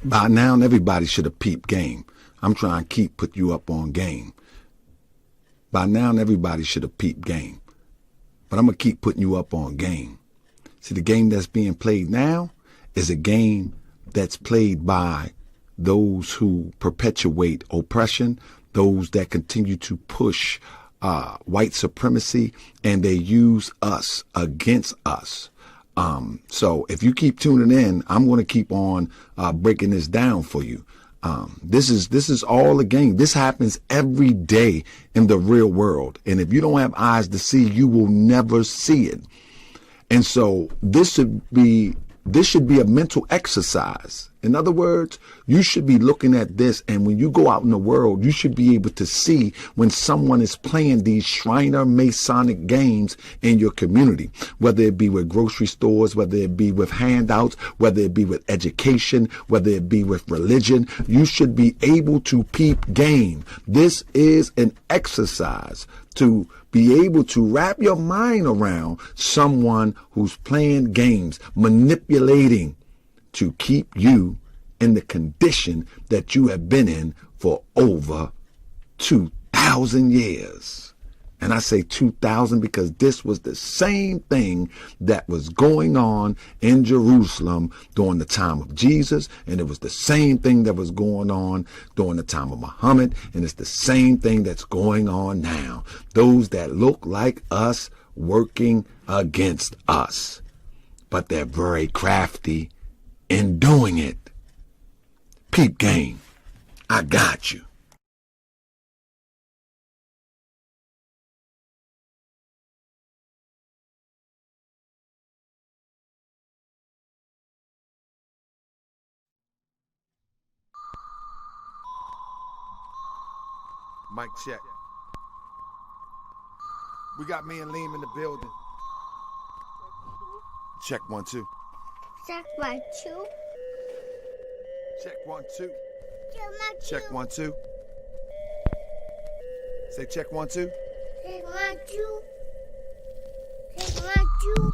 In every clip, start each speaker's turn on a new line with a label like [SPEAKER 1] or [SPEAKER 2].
[SPEAKER 1] By now, everybody should have peeped game. I'm trying to keep put you up on game. By now, everybody should have peeped game. But I'm going to keep putting you up on game. See, the game that's being played now is a game that's played by those who perpetuate oppression, those that continue to push white supremacy, and they use us against us. So if you keep tuning in, I'm going to keep on breaking this down for you. This is all a game. This happens every day in the real world. And if you don't have eyes to see, you will never see it. And so this should be a mental exercise. In other words, you should be looking at this, and when you go out in the world, you should be able to see when someone is playing these Shriner Masonic games in your community, whether it be with grocery stores, whether it be with handouts, whether it be with education, whether it be with religion. You should be able to peep game. This is an exercise to be able to wrap your mind around someone who's playing games, manipulating to keep you in the condition that you have been in for over 2,000 years. And I say 2,000 because this was the same thing that was going on in Jerusalem during the time of Jesus, and it was the same thing that was going on during the time of Muhammad, and it's the same thing that's going on now. Those that look like us working against us, but they're very crafty in doing it. Peep game. I got you.
[SPEAKER 2] Mic check. We got me and Liam in the building. Check 1 2.
[SPEAKER 3] Check 1 2.
[SPEAKER 2] Check 1 2.
[SPEAKER 3] Check 1 2.
[SPEAKER 2] Check 1 2. Say check 1 2.
[SPEAKER 3] Check 1 2. Check 1 2.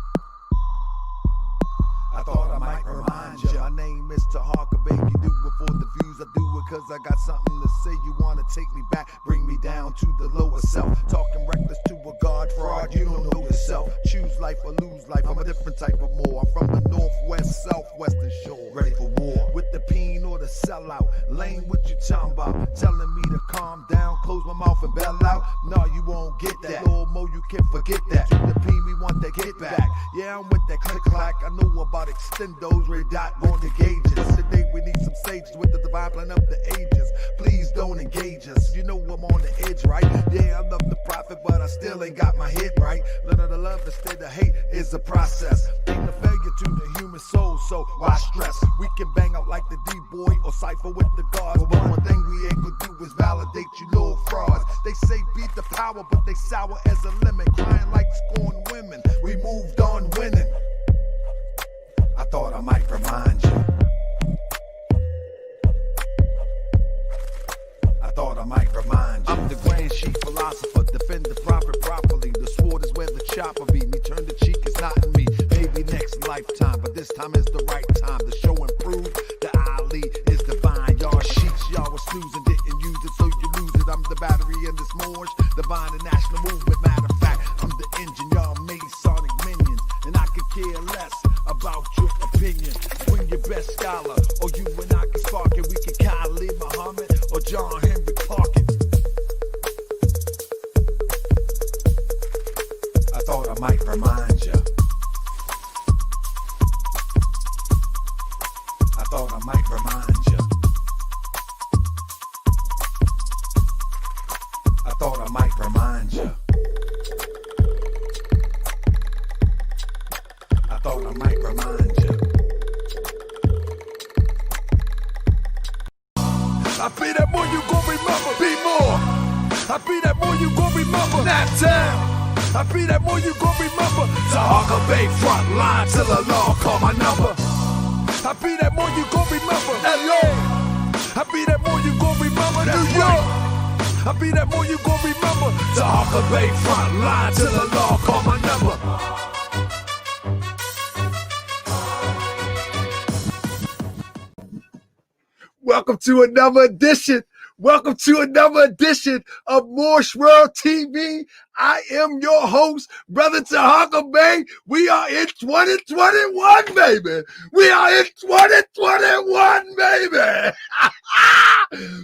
[SPEAKER 2] I thought I might remind ya. My name is Tahaka, baby. Do it for the views. I do it cause I got something to say. You wanna take me back, bring me down to the lower self. Talking reckless to a god fraud, you don't know yourself. Choose life or lose life, I'm a different type of more. I'm from the northwest, southwestern shore. Ready for war, with the peen or the sellout. Lane, what you talking about? Telling me to calm down, close my mouth and bell out. No, you won't get that. Lord Mo, you can forget that. To the peen, we want that get back. Yeah, I'm with that click clack. I know about extendos, red dot on the gauges. Today we need some sages with the divine plan of the ages. Please don't engage us. You know I'm on the edge, right? Yeah, I love the prophet, but I still ain't got my head right. Learn to love instead of hate is a process. Ain't a failure to the human soul, so why stress? We can bang out like the D-boy or cipher with the gods. But one thing we ain't gonna do is validate you little frauds. They say beat the power, but they sour as a lemon. Crying like scorned women. We moved on winning. I thought I might remind you. I thought I might remind you. I'm the grand chief philosopher, defend the prophet properly. The sword is where the chopper be. Me turn the cheek, it's not in me. Maybe next lifetime, but this time is the right time. The show improved, the Ali is divine. Y'all sheets, y'all was snoozing, didn't use it, so you lose it. I'm the battery in this morge, divine and national movement. Matter of fact, I'm the engine, y'all Masonic minions, and I could care less about your opinion. Bring your best scholar, or you and I can spark it. We can Khalid Muhammad or John Henry Clark it. I thought I might remind ya. I thought I might remind ya. I thought I might remind ya. I thought I might remind ya. I be that boy you gon' remember. Be more. I be that boy you gon' remember. Nap town. I be that boy you gon' remember. Tahaka Bay front line till the law call my number. I be that boy you gon' remember. LA. I be that boy you gon' remember. New York. I be that boy you gon' remember. Tahaka Bay front line till the law call my number.
[SPEAKER 1] Welcome to another edition. Welcome to another edition of Morse World TV. I am your host, Brother Tahaka Bay. We are in 2021, baby. We are in 2021, baby.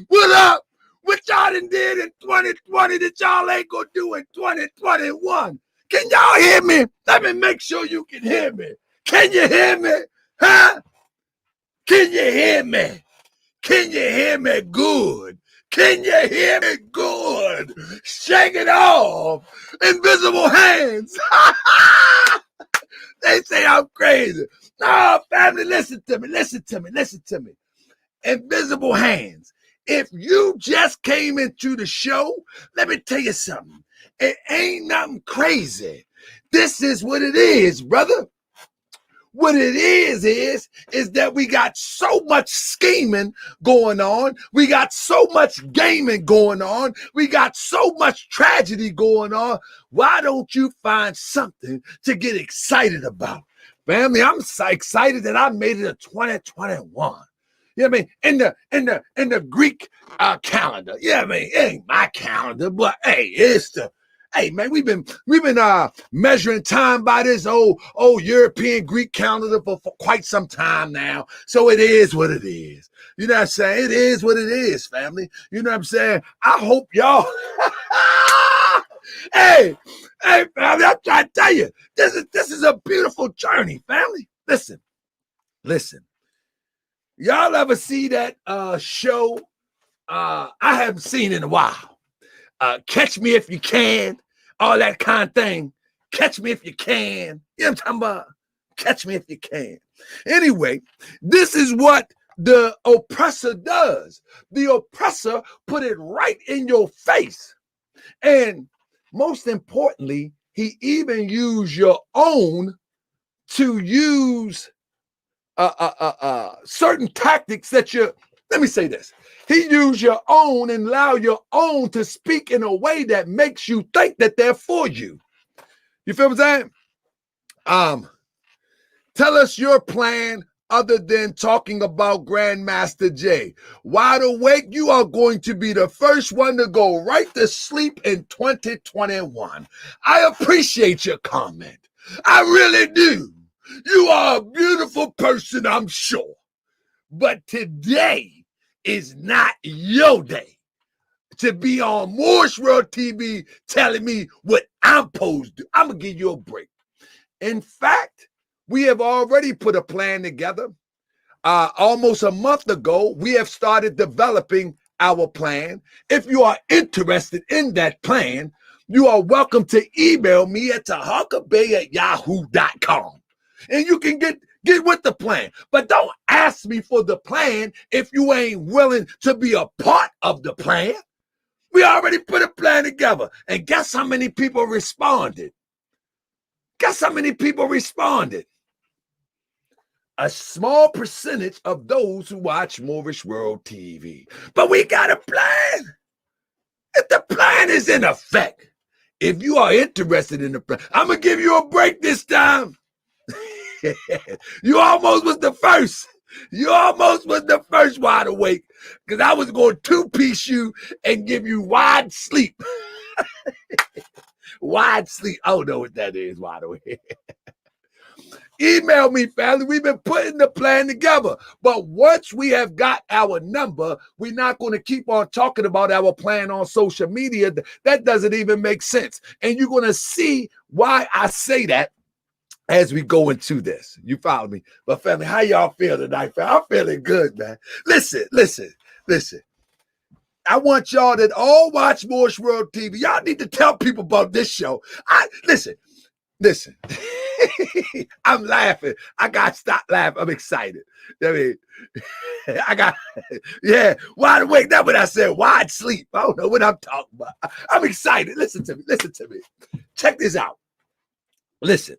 [SPEAKER 1] What up? What y'all done did in 2020 that y'all ain't gonna do in 2021? Can y'all hear me? Let me make sure you can hear me. Can you hear me? Huh? Can you hear me? Can you hear me good? Can you hear me good? Shake it off. Invisible hands. They say I'm crazy. No, family, listen to me. Listen to me. Listen to me. Invisible hands. If you just came into the show, let me tell you something. It ain't nothing crazy. This is what it is, brother. What it is that we got so much scheming going on. We got so much gaming going on. We got so much tragedy going on. Why don't you find something to get excited about? Family, I'm so excited that I made it to 2021. You know what I mean? In the Greek calendar. Yeah, I mean, it ain't my calendar, but hey, it's the Hey man, we've been measuring time by this old European Greek calendar for quite some time now. So it is what it is. You know what I'm saying? It is what it is, family. You know what I'm saying? I hope y'all. hey, family, I'm trying to tell you, this is a beautiful journey, family. Listen. Y'all ever see that show? I haven't seen in a while. Catch Me If You Can, all that kind of thing. Catch me if you can. You know what I'm talking about? Catch me if you can. Anyway, this is what the oppressor does. The oppressor put it right in your face. And most importantly, he even used your own to use certain tactics that let me say this. He used your own and allow your own to speak in a way that makes you think that they're for you. You feel what I'm saying? Tell us your plan other than talking about Grandmaster J. Wide awake, you are going to be the first one to go right to sleep in 2021. I appreciate your comment. I really do. You are a beautiful person, I'm sure. But today is not your day to be on Morse World TV telling me what I'm supposed to do. I'm going to give you a break. In fact, we have already put a plan together. Almost a month ago, we have started developing our plan. If you are interested in that plan, you are welcome to email me at tahakabay@yahoo.com. And you can get with the plan. But don't ask me for the plan if you ain't willing to be a part of the plan. We already put a plan together. And guess how many people responded? Guess how many people responded? A small percentage of those who watch Morse World TV. But we got a plan. If the plan is in effect, if you are interested in the plan, I'm going to give you a break this time. You almost was the first. You almost was the first wide awake, because I was going to two-piece you and give you wide sleep. Wide sleep. I don't know what that is, wide awake. Email me, family. We've been putting the plan together. But once we have got our number, we're not going to keep on talking about our plan on social media. That doesn't even make sense. And you're going to see why I say that as we go into this. You follow me? But family, how y'all feel tonight, fam? I'm feeling good, man. Listen. I want y'all that all watch Morse World TV. Y'all need to tell people about this show. Listen. I'm laughing. I got to stop laughing. I'm excited. I mean, wide awake. That's what I said. Wide sleep. I don't know what I'm talking about. I'm excited. Listen to me. Check this out. Listen.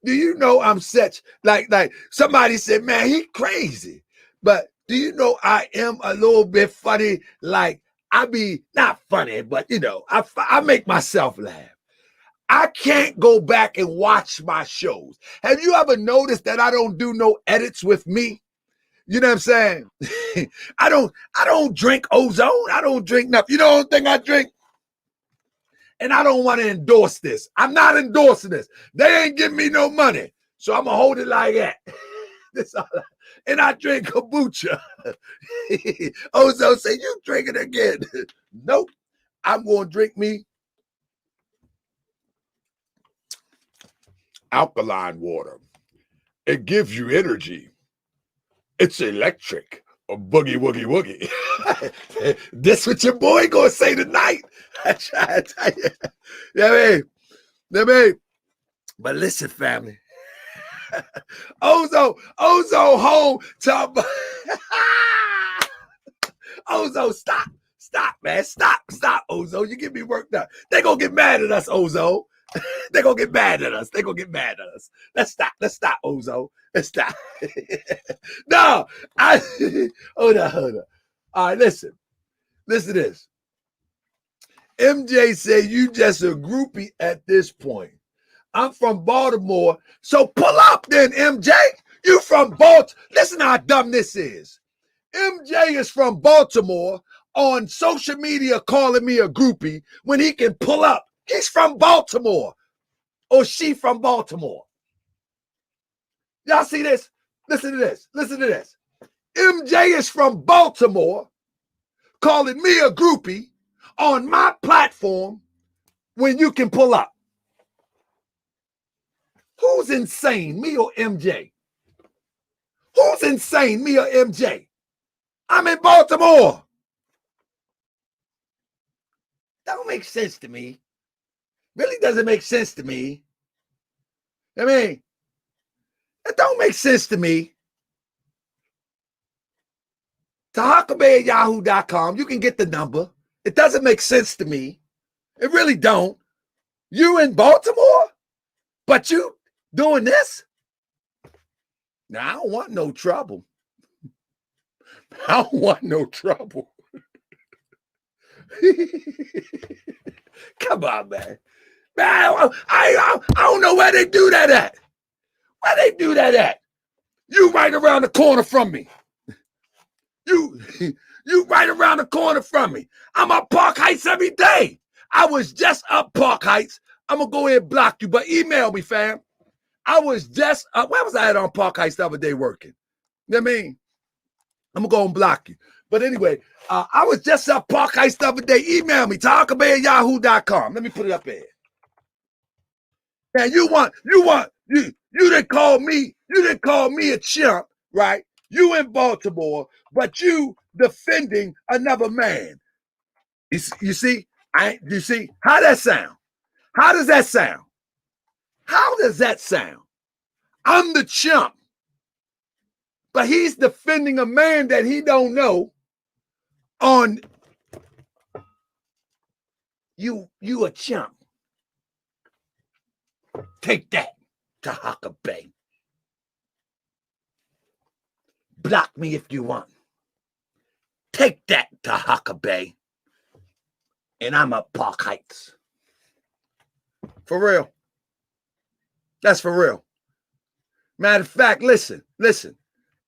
[SPEAKER 1] Do you know I'm such, like somebody said, man, he crazy. But do you know I am a little bit funny? Like, I be not funny, but I make myself laugh. I can't go back and watch my shows. Have you ever noticed that I don't do no edits with me? You know what I'm saying? I don't drink ozone. I don't drink nothing. You know the only thing I drink? And I don't want to endorse this. I'm not endorsing this. They ain't giving me no money. So I'm going to hold it like that. This all and I drink kombucha. Ozone say, you drink it again. Nope. I'm going to drink me alkaline water. It gives you energy. It's electric. A boogie, woogie, woogie. This what your boy going to say tonight. I try to tell you. Yeah, man. But listen, family. Ozone home to Ozone, stop, man. Stop, Ozone. You get me worked up. They gonna get mad at us, Ozone. They gonna get mad at us. Let's stop, Ozone. Let's stop. No, hold on. All right, listen to this. MJ said you just a groupie at this point. I'm from Baltimore, so pull up then, MJ. You from Baltimore. Listen how dumb this is. MJ is from Baltimore on social media calling me a groupie when he can pull up. He's from Baltimore or she from Baltimore. Y'all see this? Listen to this. MJ is from Baltimore calling me a groupie on my platform when you can pull up. Who's insane, me or MJ? Who's insane, me or MJ? I'm in Baltimore. That don't make sense to me. Really doesn't make sense to me. I mean, it don't make sense to me. TahakaBay@yahoo.com. You can get the number. It doesn't make sense to me. It really don't. You in Baltimore, but you doing this? Now, I don't want no trouble. I don't want no trouble. Come on, man. I don't know where they do that at. Where they do that at? You right around the corner from me. You right around the corner from me. I'm up Park Heights every day. I was just up Park Heights. I'm going to go ahead and block you, but email me, fam. I was just up. Where was I at on Park Heights the other day working? You know what I mean? I'm going to go and block you. But anyway, I was just up Park Heights the other day. Email me, TahakaBay@yahoo.com. Let me put it up there. Now you didn't call me a chimp, right? You in Baltimore, but you defending another man. You see? You see? How that sound? How does that sound? How does that sound? I'm the chimp, but he's defending a man that he don't know on you a chimp. Take that, Tahaka Bay. Block me if you want. Take that, Tahaka Bay. And I'm up Park Heights. For real. That's for real. Matter of fact, listen.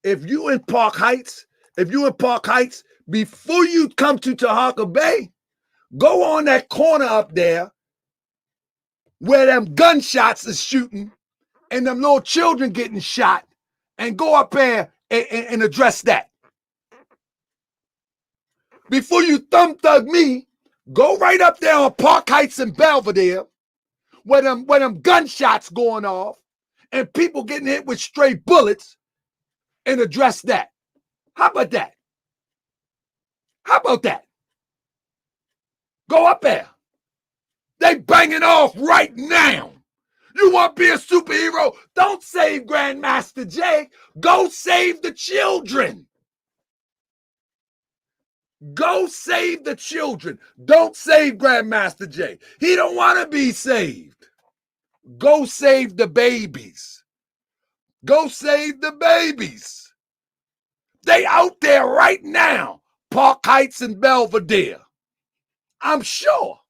[SPEAKER 1] If you in Park Heights, before you come to Tahaka Bay, go on that corner up there where them gunshots is shooting and them little children getting shot, and go up there and address that. Before you thumb thug me, go right up there on Park Heights and Belvedere where them gunshots going off and people getting hit with stray bullets, and address that. How about that? Go up there. They banging off right now. You want to be a superhero? Don't save Grandmaster Jay. Go save the children. Go save the children. Don't save Grandmaster Jay. He don't want to be saved. Go save the babies. Go save the babies. They out there right now, Park Heights and Belvedere. I'm sure.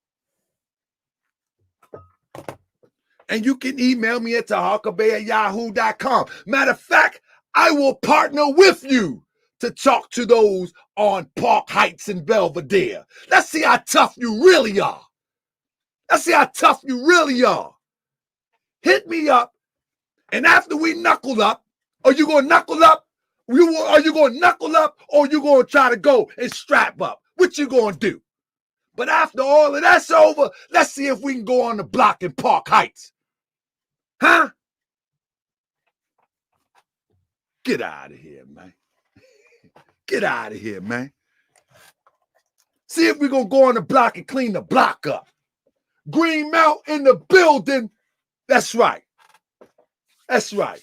[SPEAKER 1] And you can email me at TahakaBay@yahoo.com. Matter of fact, I will partner with you to talk to those on Park Heights and Belvedere. Let's see how tough you really are. Let's see how tough you really are. Hit me up, and after we knuckle up, are you going to knuckle up? Are you going to knuckle up, or are you going to try to go and strap up? What you going to do? But after all of that's over, let's see if we can go on the block in Park Heights. Huh? Get out of here, man. Get out of here, man. See if we're going to go on the block and clean the block up. Green Mount in the building. That's right. That's right.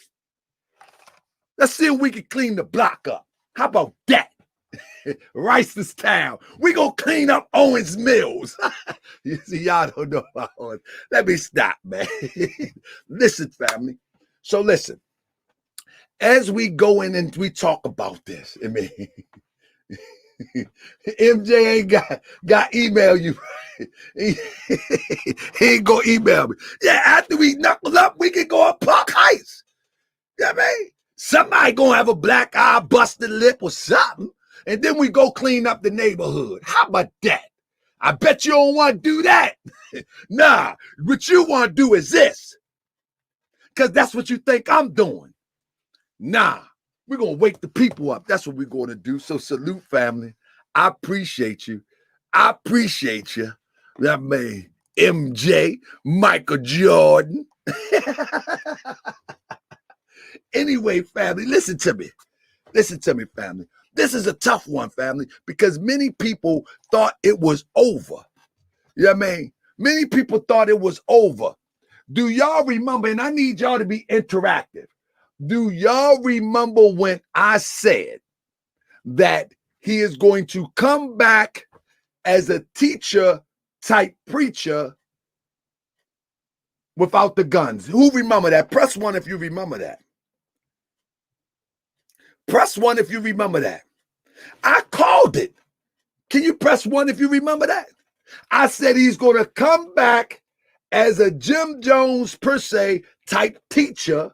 [SPEAKER 1] Let's see if we can clean the block up. How about that? Rice's Town. We gonna clean up Owens Mills. You see, y'all don't know about Owens. Let me stop, man. Listen, family. So listen, as we go in and we talk about this, I mean, MJ ain't got email you. He ain't gonna email me. Yeah, after we knuckle up, we can go up Park Heights. You know what I mean? Somebody gonna have a black eye, busted lip, or something, and then we go clean up the neighborhood. How about that? I bet you don't want to do that. Nah, what you want to do is this, because that's what you think I'm doing. Nah, we're gonna wake the people up. That's what we're gonna do. So salute, family. I appreciate you. I appreciate you. That man, MJ, Michael Jordan. Anyway, family, listen to me. Listen to me, family. This is a tough one, family, because many people thought it was over. You know what I mean? Many people thought it was over. Do y'all remember, and I need y'all to be interactive. Do y'all remember when I said that he is going to come back as a teacher type preacher without the guns? Who remember that? Press one if you remember that. Press one if you remember that. I called it. Can you press one if you remember that? I said he's going to come back as a Jim Jones per se type teacher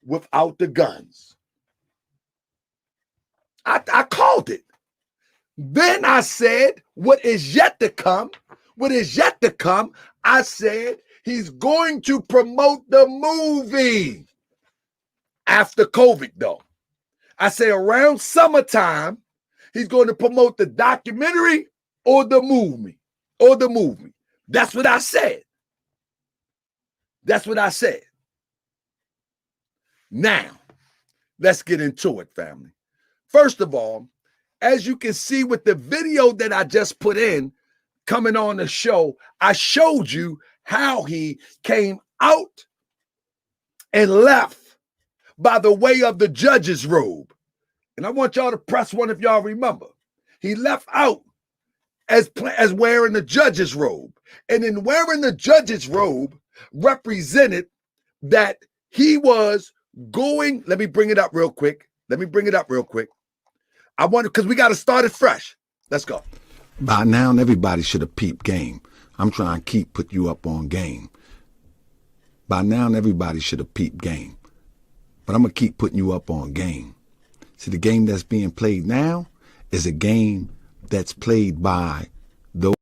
[SPEAKER 1] without the guns. I called it. Then I said, what is yet to come, I said he's going to promote the movie after COVID, though. I say around summertime, he's going to promote the documentary or the movie. That's what I said. That's what I said. Now, let's get into it, family. First of all, as you can see with the video that I just put in, coming on the show, I showed you how he came out and left by the way of the judge's robe. And I want y'all to press one if y'all remember. He left out as wearing the judge's robe. And in wearing the judge's robe represented that he was going, let me bring it up real quick. I want to, because we got to start it fresh. Let's go. By now, everybody should have peeped game. I'm trying to put you up on game. By now, everybody should have peeped game. But I'm going to keep putting you up on game. See, the game that's being played now is a game that's played by those.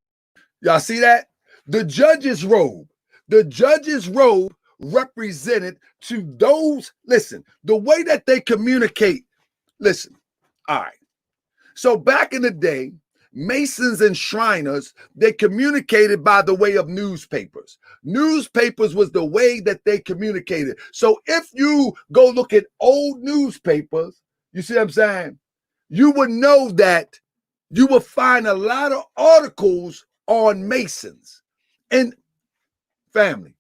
[SPEAKER 1] Y'all see that? The judge's robe. The judge's robe represented to those, listen, the way that they communicate. Listen, all right. So back in the day, Masons and Shriners, they communicated by the way of newspapers. Newspapers was the way that they communicated. So if you go look at old newspapers, you see what I'm saying? You would know that you will find a lot of articles on Masons. And family,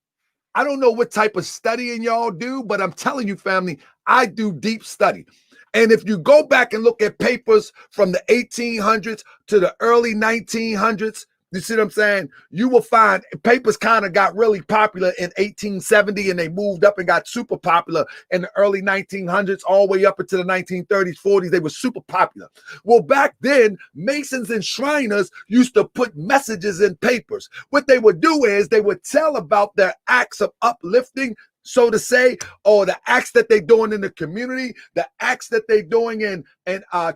[SPEAKER 1] I don't know what type of studying y'all do, but I'm telling you, family, I do deep study. And if you go back and look at papers from the 1800s to the early 1900s, you see what I'm saying? You will find papers kind of got really popular in 1870 and they moved up and got super popular in the early 1900s all the way up into the 1930s, 40s. They were super popular. Well, back then, Masons and Shriners used to put messages in papers. What they would do is they would tell about their acts of uplifting so to say, or the acts that they're doing in the community, the acts that they're doing in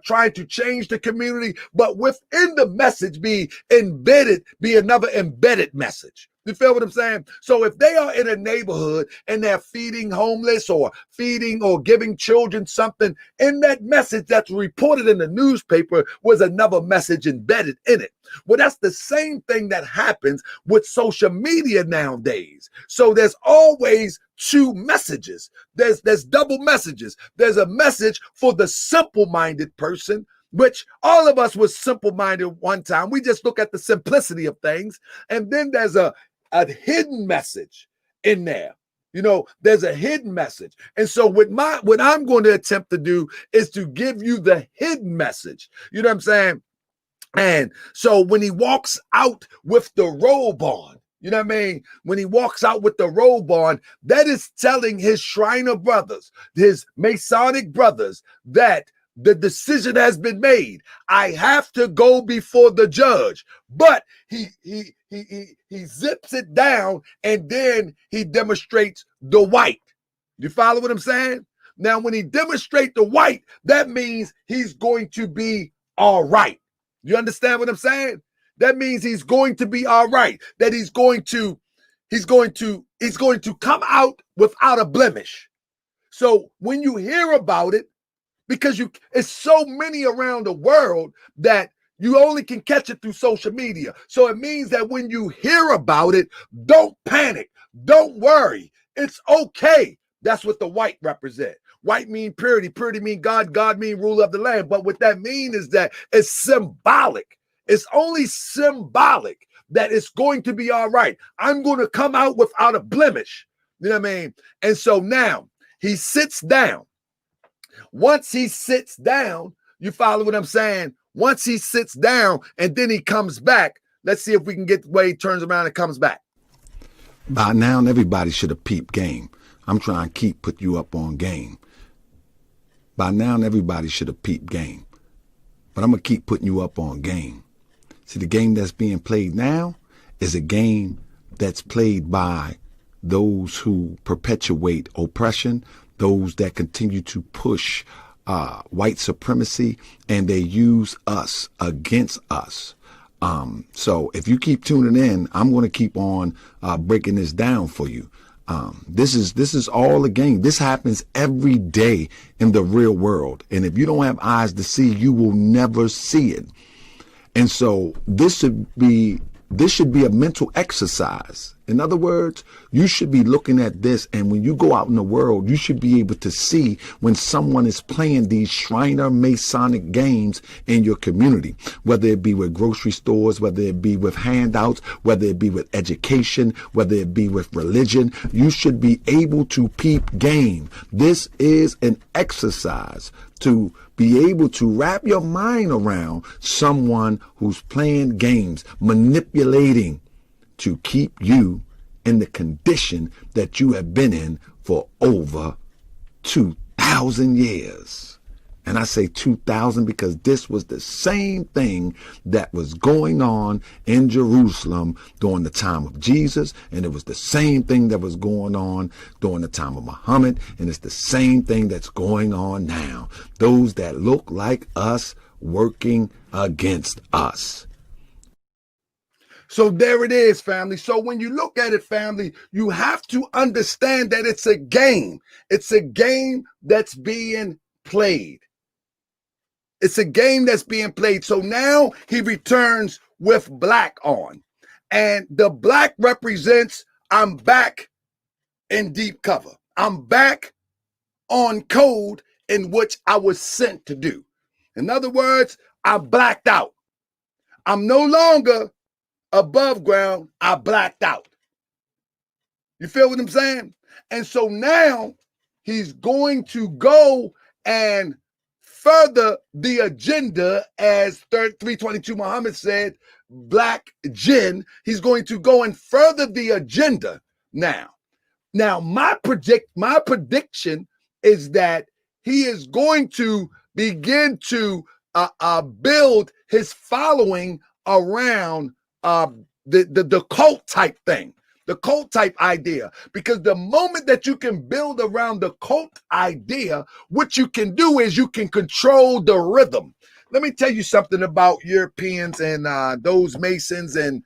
[SPEAKER 1] trying to change the community, but within the message be another embedded message. You feel what I'm saying? So if they are in a neighborhood and they're feeding homeless or feeding or giving children something, in that message that's reported in the newspaper was another message embedded in it. Well, that's the same thing that happens with social media nowadays. So there's always two messages. There's double messages. There's a message for the simple-minded person, which all of us was simple-minded one time. We just look at the simplicity of things. And then there's a hidden message in there. You know, there's a hidden message. And so what I'm going to attempt to do is to give you the hidden message. You know what I'm saying? And so when he walks out with the robe on, you know what I mean? When he walks out with the robe on, that is telling his Shriner brothers, his Masonic brothers, that the decision has been made. I have to go before the judge. But he zips it down and then he demonstrates the white. You follow what I'm saying? Now, when he demonstrates the white, that means he's going to be all right. You understand what I'm saying? That means he's going to be all right. That he's going to come out without a blemish. So when you hear about it, because it's so many around the world that you only can catch it through social media. So it means that when you hear about it, don't panic. Don't worry. It's okay. That's what the white represent. White mean purity. Purity mean God. God mean rule of the land. But what that means is that it's symbolic. It's only symbolic that it's going to be all right. I'm going to come out without a blemish. You know what I mean? And so now he sits down. Once he sits down, you follow what I'm saying? Once he sits down and then he comes back, let's see if we can get the way he turns around and comes back.
[SPEAKER 2] By now, everybody should have peeped game. I'm trying to put you up on game. By now, everybody should have peeped game. But I'm going to keep putting you up on game. See, the game that's being played now is a game that's played by those who perpetuate oppression, those that continue to push white supremacy, and they use us against us. So if you keep tuning in, I'm going to keep on breaking this down for you. This is all a game. This happens every day in the real world. And if you don't have eyes to see, you will never see it. And so this should be a mental exercise. In other words, you should be looking at this, and when you go out in the world, you should be able to see when someone is playing these Shriner Masonic games in your community, whether it be with grocery stores, whether it be with handouts, whether it be with education, whether it be with religion. You should be able to peep game. This is an exercise to be able to wrap your mind around someone who's playing games, manipulating to keep you in the condition that you have been in for over 2,000 years. And I say 2,000 because this was the same thing that was going on in Jerusalem during the time of Jesus, and it was the same thing that was going on during the time of Muhammad, and it's the same thing that's going on now. Those that look like us working against us.
[SPEAKER 1] So there it is, family. So when you look at it, family, you have to understand that it's a game. It's a game that's being played. It's a game that's being played. So now he returns with black on. And the black represents, I'm back in deep cover. I'm back on code in which I was sent to do. In other words, I blacked out. I'm no longer above ground, I blacked out. You feel what I'm saying? And so now he's going to go and further the agenda, as 322 Muhammad said, black jinn. He's going to go and further the agenda now. Now, my prediction is that he is going to begin to build his following around the cult type thing. the cult type idea. Because the moment that you can build around the cult idea, what you can do is you can control the rhythm. Let me tell you something about Europeans and those Masons and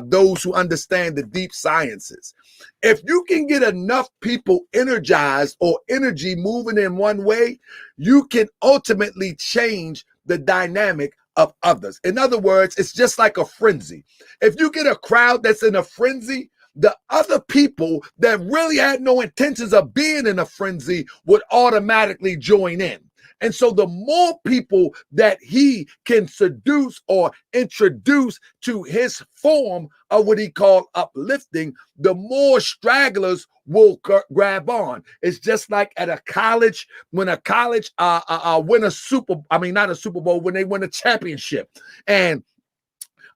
[SPEAKER 1] those who understand the deep sciences. If you can get enough people energized or energy moving in one way, you can ultimately change the dynamic of others. In other words, it's just like a frenzy. If you get a crowd that's in a frenzy, the other people that really had no intentions of being in a frenzy would automatically join in. And so the more people that he can seduce or introduce to his form of what he called uplifting, the more stragglers will grab on. It's just like at a college, when a college win not a Super Bowl, when they win a championship and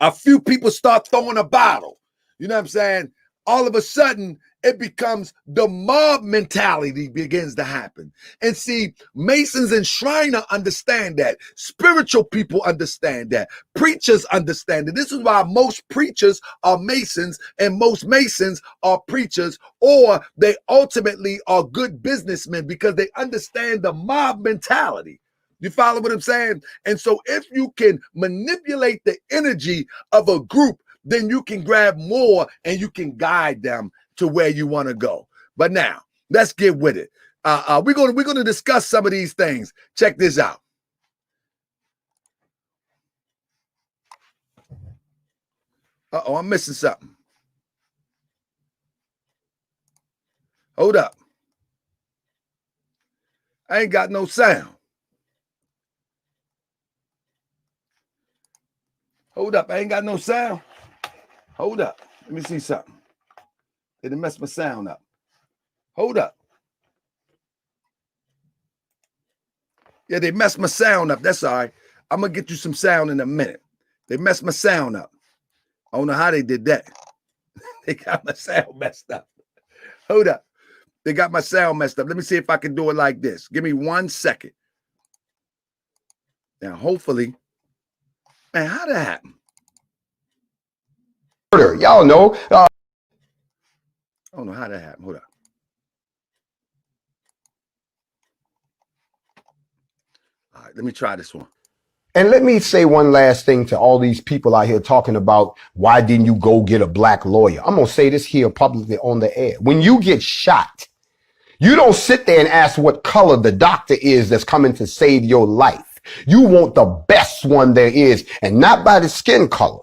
[SPEAKER 1] a few people start throwing a bottle, you know what I'm saying? All of a sudden, it becomes the mob mentality begins to happen. And see, Masons and Shriner understand that. Spiritual people understand that. Preachers understand it. This is why most preachers are Masons and most Masons are preachers, or they ultimately are good businessmen because they understand the mob mentality. You follow what I'm saying? And so if you can manipulate the energy of a group, then you can grab more and you can guide them to where you want to go. But now, let's get with it. We're gonna discuss some of these things. Check this out. Uh-oh, I'm missing something. Hold up. I ain't got no sound. Hold up, I ain't got no sound. Hold up. Let me see something. It messed my sound up. Hold up. Yeah, they messed my sound up. That's all right. I'm going to get you some sound in a minute. They messed my sound up. I don't know how they did that. They got my sound messed up. Hold up. They got my sound messed up. Let me see if I can do it like this. Give me 1 second. Now, hopefully. Man, how'd that happen?
[SPEAKER 4] Y'all know.
[SPEAKER 1] I don't know how that happened. Hold up. All right, let me try this one.
[SPEAKER 4] And let me say one last thing to all these people out here talking about why didn't you go get a black lawyer? I'm going to say this here publicly on the air. When you get shot, you don't sit there and ask what color the doctor is that's coming to save your life. You want the best one there is, and not by the skin color.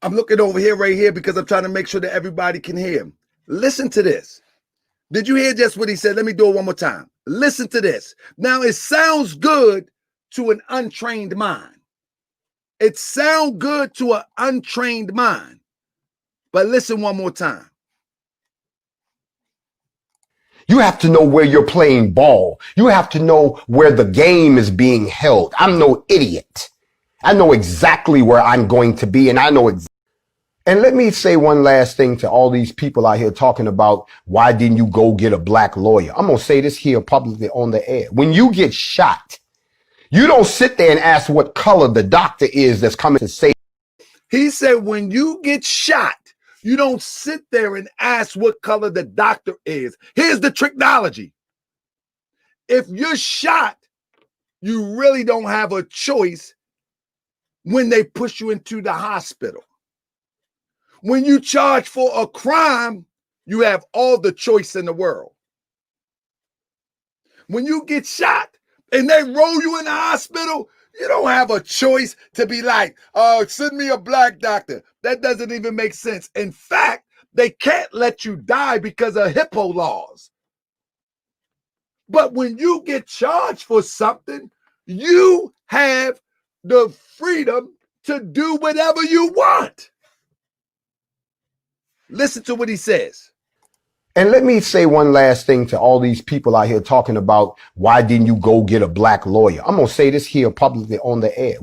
[SPEAKER 1] I'm looking over here right here because I'm trying to make sure that everybody can hear him. Listen to this. Did you hear just what he said? Let me do it one more time. Listen to this. Now, it sounds good to an untrained mind. It sounds good to an untrained mind. But listen one more time.
[SPEAKER 4] You have to know where you're playing ball. You have to know where the game is being held. I'm no idiot. I know exactly where I'm going to be, and I know exactly. And let me say one last thing to all these people out here talking about why didn't you go get a black lawyer? I'm going to say this here publicly on the air. When you get shot, you don't sit there and ask what color the doctor is that's coming to save.
[SPEAKER 1] He said when you get shot, you don't sit there and ask what color the doctor is. Here's the tricknology. If you're shot, you really don't have a choice when they push you into the hospital. When you charge for a crime, you have all the choice in the world. When you get shot and they roll you in the hospital, you don't have a choice to be like, send me a black doctor. That doesn't even make sense. In fact, they can't let you die because of HIPAA laws. But when you get charged for something, you have the freedom to do whatever you want. Listen to what he says.
[SPEAKER 4] And let me say one last thing to all these people out here talking about why didn't you go get a black lawyer? I'm going to say this here publicly on the air.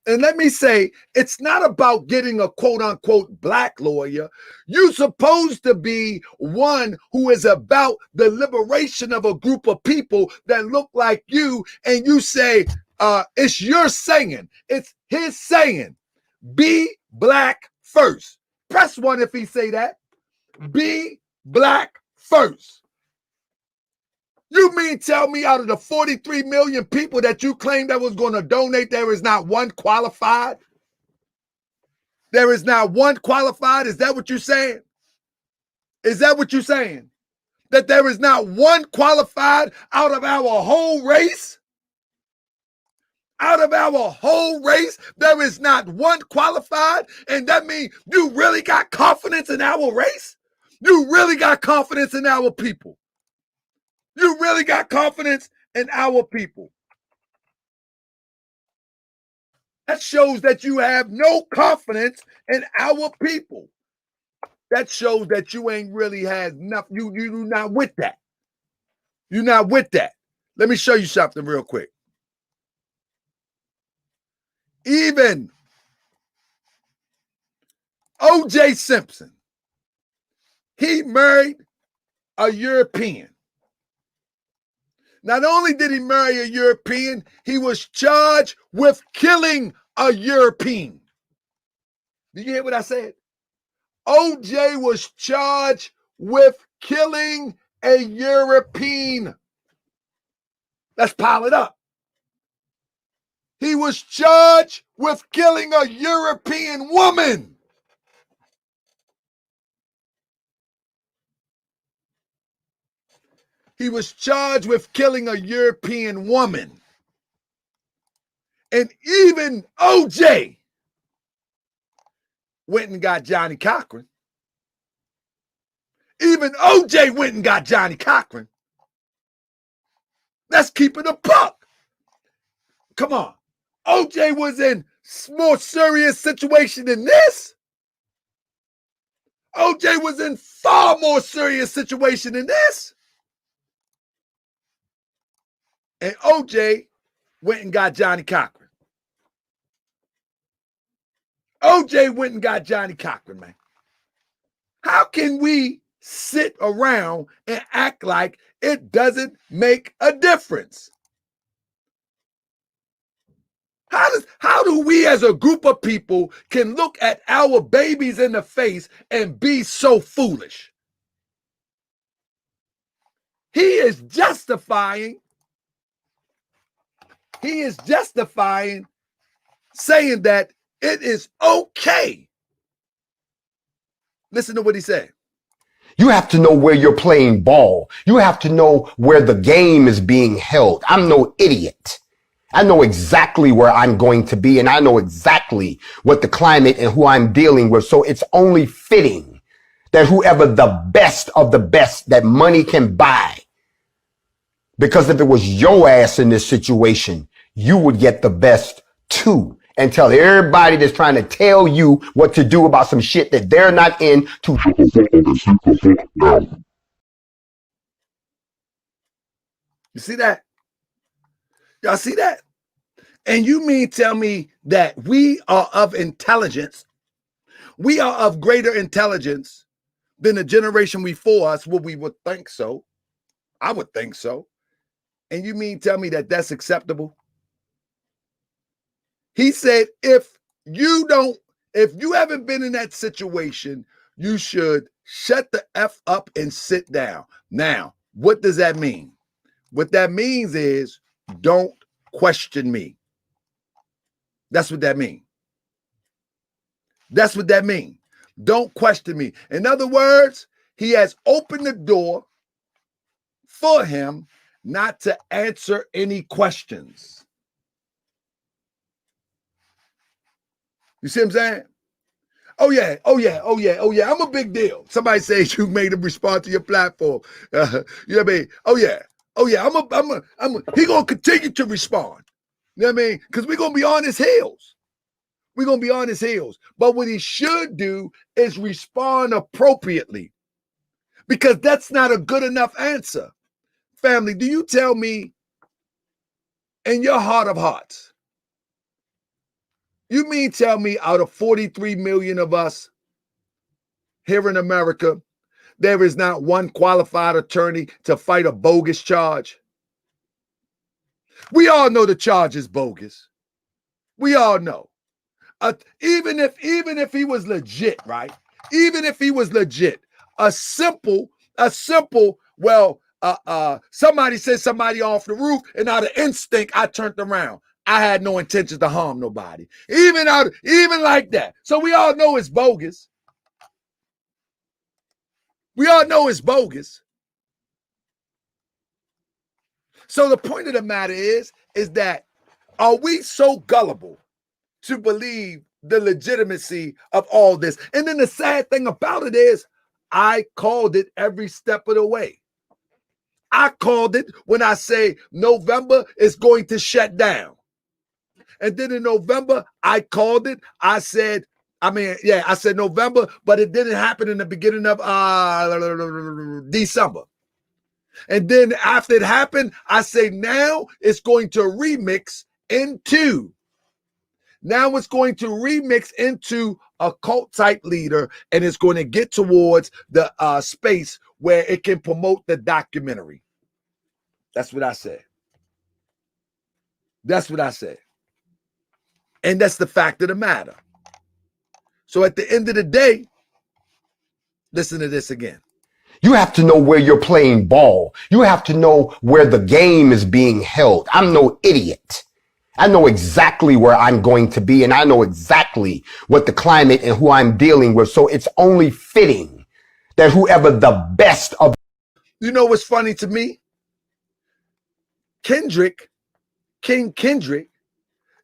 [SPEAKER 1] And let me say, it's not about getting a quote unquote black lawyer. You're supposed to be one who is about the liberation of a group of people that look like you. And you say, it's your saying, it's his saying, be black first. Press one if he say that. Be black first. You mean tell me out of the 43 million people that you claim that was going to donate, there is not one qualified? There is not one qualified? Is that what you're saying? Is that what you're saying? That there is not one qualified out of our whole race? Out of our whole race, there is not one qualified? And that means you really got confidence in our race? You really got confidence in our people? You really got confidence in our people? That shows that you have no confidence in our people. That shows that you ain't really had enough. You're not with that. You're not with that. Let me show you something real quick. Even O.J. Simpson, he married a European. Not only did he marry a European, he was charged with killing a European. Did you hear what I said? O.J. was charged with killing a European. Let's pile it up. He was charged with killing a European woman. He was charged with killing a European woman. And even O.J. went and got Johnny Cochran. Even O.J. went and got Johnny Cochran. Let's keep it a buck. Come on. O.J. was in more serious situation than this. O.J. was in far more serious situation than this. And O.J. went and got Johnny Cochran. O.J. went and got Johnny Cochran, man. How can we sit around and act like it doesn't make a difference? How do we as a group of people can look at our babies in the face and be so foolish? He is justifying saying that it is okay. Listen to what he said.
[SPEAKER 4] You have to know where you're playing ball. You have to know where the game is being held. I'm no idiot. I know exactly where I'm going to be, and I know exactly what the climate and who I'm dealing with. So it's only fitting that whoever the best of the best that money can buy, because if it was your ass in this situation, you would get the best too, and tell everybody that's trying to tell you what to do about some shit that they're not in to.
[SPEAKER 1] You see that? Y'all see that? And you mean tell me that we are of intelligence, we are of greater intelligence than the generation before us? Well, we would think so. I would think so. And you mean tell me that that's acceptable? He said, if you haven't been in that situation, you should shut the F up and sit down. Now, what does that mean? What that means is don't question me. That's what that means. That's what that means. Don't question me. In other words, he has opened the door for him not to answer any questions. You see what I'm saying? Oh yeah. I'm a big deal. Somebody says you made him respond to your platform. You know what I mean? Oh yeah. He gonna continue to respond. You know what I mean? Because we're gonna be on his heels. We're gonna be on his heels. But what he should do is respond appropriately, because that's not a good enough answer. Family, do you tell me in your heart of hearts, You mean tell me out of 43 million of us here in America, there is not one qualified attorney to fight a bogus charge? We all know the charge is bogus. We all know. Even if he was legit, right? Even if he was legit, a simple, well, somebody said somebody off the roof, and out of instinct, I turned around. I had no intentions to harm nobody. Even like that. So we all know it's bogus. We all know it's bogus. So the point of the matter is that are we so gullible to believe the legitimacy of all this? And then the sad thing about it is I called it every step of the way. I called it when I say November is going to shut down. And then in November, I called it. I said November, but it didn't happen in the beginning of December. And then after it happened, I say now it's going to remix into a cult type leader, and it's going to get towards the space where it can promote the documentary. That's what I said. That's what I said. And that's the fact of the matter. So at the end of the day, listen to this again.
[SPEAKER 4] You have to know where you're playing ball. You have to know where the game is being held. I'm no idiot. I know exactly where I'm going to be, and I know exactly what the climate and who I'm dealing with. So it's only fitting that whoever the best of...
[SPEAKER 1] You know what's funny to me? King Kendrick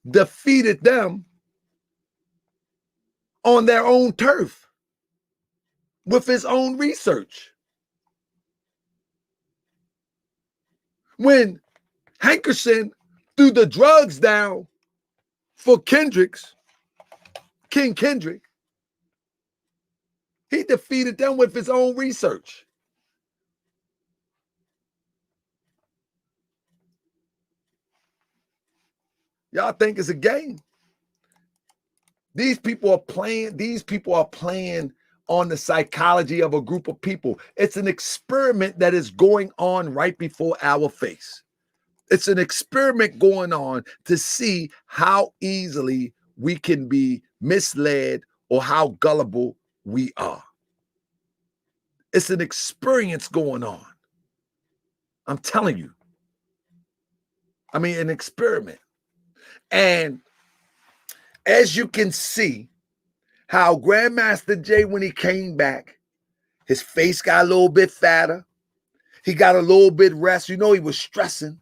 [SPEAKER 1] defeated them on their own turf with his own research. When Hankerson threw the drugs down for King Kendrick, he defeated them with his own research. Y'all think it's a game? These people are playing on the psychology of a group of people. It's an experiment that is going on right before our face. It's an experiment going on to see how easily we can be misled or how gullible we are. It's an experience going on. I'm telling you. I mean, an experiment. And as you can see, how Grandmaster Jay, when he came back, his face got a little bit fatter. He got a little bit rest. You know, he was stressing.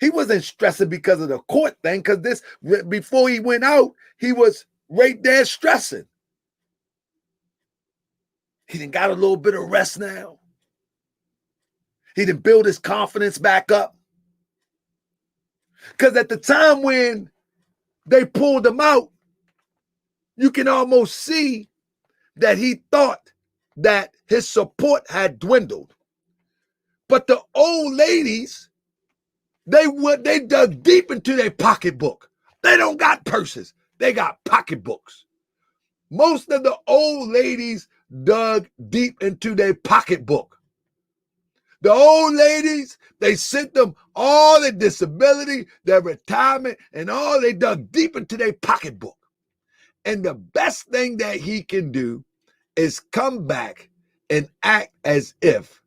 [SPEAKER 1] He wasn't stressing because of the court thing, because before he went out, he was right there stressing. He done got a little bit of rest now. He done build his confidence back up. Because at the time when they pulled him out, you can almost see that he thought that his support had dwindled. But the old ladies, they dug deep into their pocketbook. They don't got purses. They got pocketbooks. Most of the old ladies dug deep into their pocketbook. The old ladies, they sent them all their disability, their retirement, and all they dug deep into their pocketbook. And the best thing that he can do is come back and act as if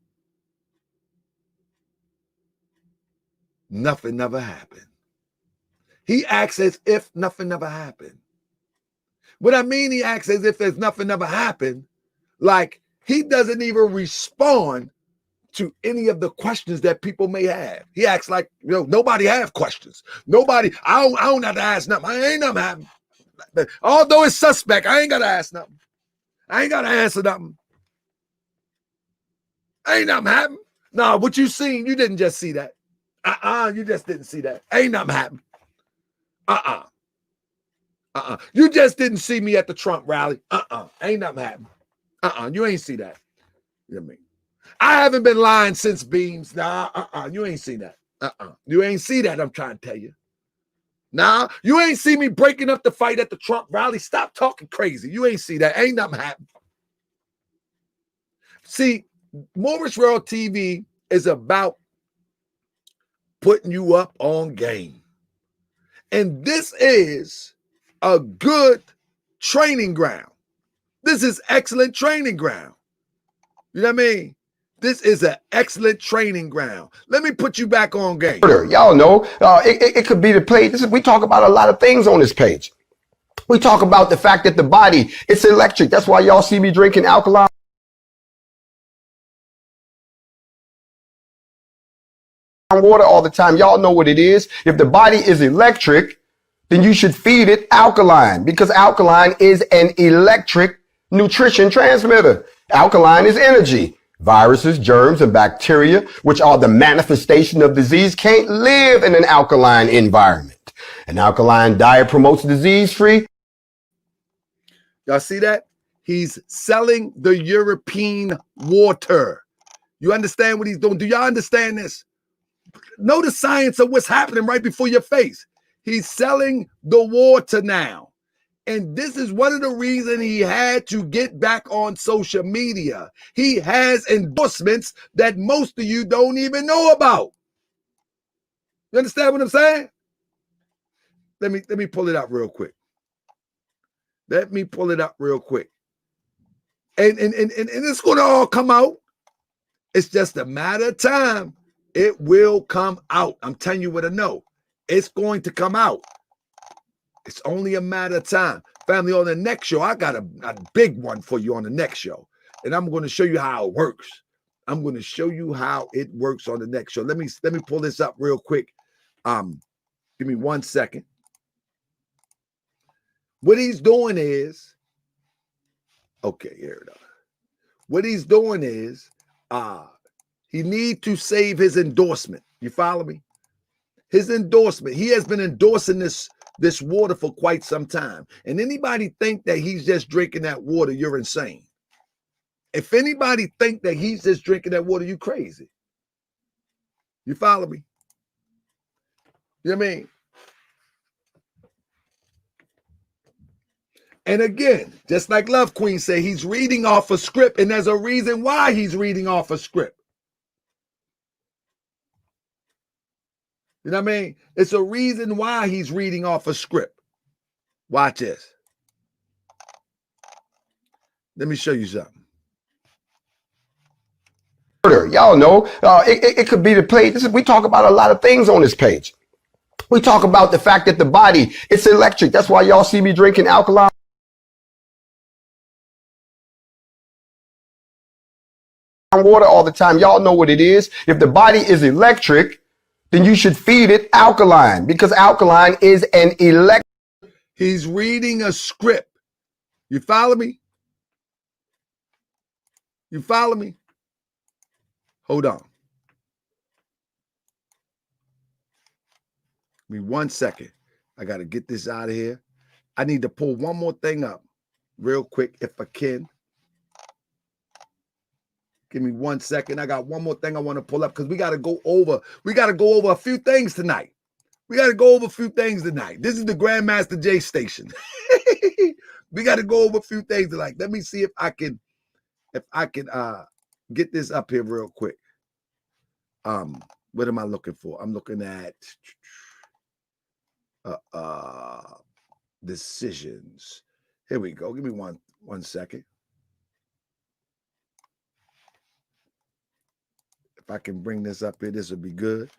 [SPEAKER 1] nothing never happened. He acts as if nothing never happened. What I mean, he acts as if there's nothing ever happened, like he doesn't even respond to any of the questions that people may have. He acts like, nobody have questions. Nobody, I don't have to ask nothing. I ain't nothing happening. Although it's suspect, I ain't got to ask nothing. I ain't got to answer nothing. Ain't nothing happening. No, what you seen, you didn't just see that. You just didn't see that. Ain't nothing happening. You just didn't see me at the Trump rally. Ain't nothing happening. You ain't see that. You know what I mean? I haven't been lying since Beams. You ain't seen that. You ain't see that, I'm trying to tell you. Nah, you ain't see me breaking up the fight at the Trump rally. Stop talking crazy. You ain't see that. Ain't nothing happened. See, Morris Rail TV is about putting you up on game. And this is a good training ground. This is excellent training ground. You know what I mean? This is an excellent training ground. Let me put you back on game.
[SPEAKER 4] Y'all know it could be the plate. We talk about a lot of things on this page. We talk about the fact that the body, it's electric. That's why y'all see me drinking alkaline water all the time. Y'all know what it is. If the body is electric, then you should feed it alkaline, because alkaline is an electric nutrition transmitter. Alkaline is energy. Viruses, germs, and bacteria, which are the manifestation of disease, can't live in an alkaline environment. An alkaline diet promotes disease-free.
[SPEAKER 1] Y'all see that? He's selling the European water. You understand what he's doing? Do y'all understand this? Know the science of what's happening right before your face. He's selling the water now. And this is one of the reasons he had to get back on social media. He has endorsements that most of you don't even know about. You understand what I'm saying? Let me pull it up real quick. Let me pull it up real quick. And it's going to all come out. It's just a matter of time. It will come out. I'm telling you what I know. It's going to come out. It's only a matter of time. Family, on the next show, I got a big one for you on the next show. And I'm going to show you how it works. I'm going to show you how it works on the next show. Let me pull this up real quick. Give me 1 second. What he's doing is, okay, here it is. What he's doing is, he needs to save his endorsement. You follow me? His endorsement. He has been endorsing this water for quite some time. And anybody think that he's just drinking that water, you're insane. If anybody think that he's just drinking that water, you crazy. You follow me? You know what I mean? And again, just like Love Queen said, he's reading off a script, and there's a reason why he's reading off a script. You know what I mean? It's a reason why he's reading off a script. Watch this. Let me show you something.
[SPEAKER 4] Y'all know it could be the plate. We talk about a lot of things on this page. We talk about the fact that the body, it's electric. That's why y'all see me drinking alkaline water all the time. Y'all know what it is. If the body is electric, then you should feed it alkaline, because alkaline is an electric.
[SPEAKER 1] He's reading a script. You follow me? You follow me? Hold on. Give me 1 second. I got to get this out of here. I need to pull one more thing up real quick if I can. Give me 1 second. I got one more thing I want to pull up, because we got to go over a few things tonight. This is the Grandmaster J station. We got to go over a few things tonight. Let me see if I can get this up here real quick. What am I looking for? I'm looking at decisions. Here we go. Give me one second. If I can bring this up here, this would be good.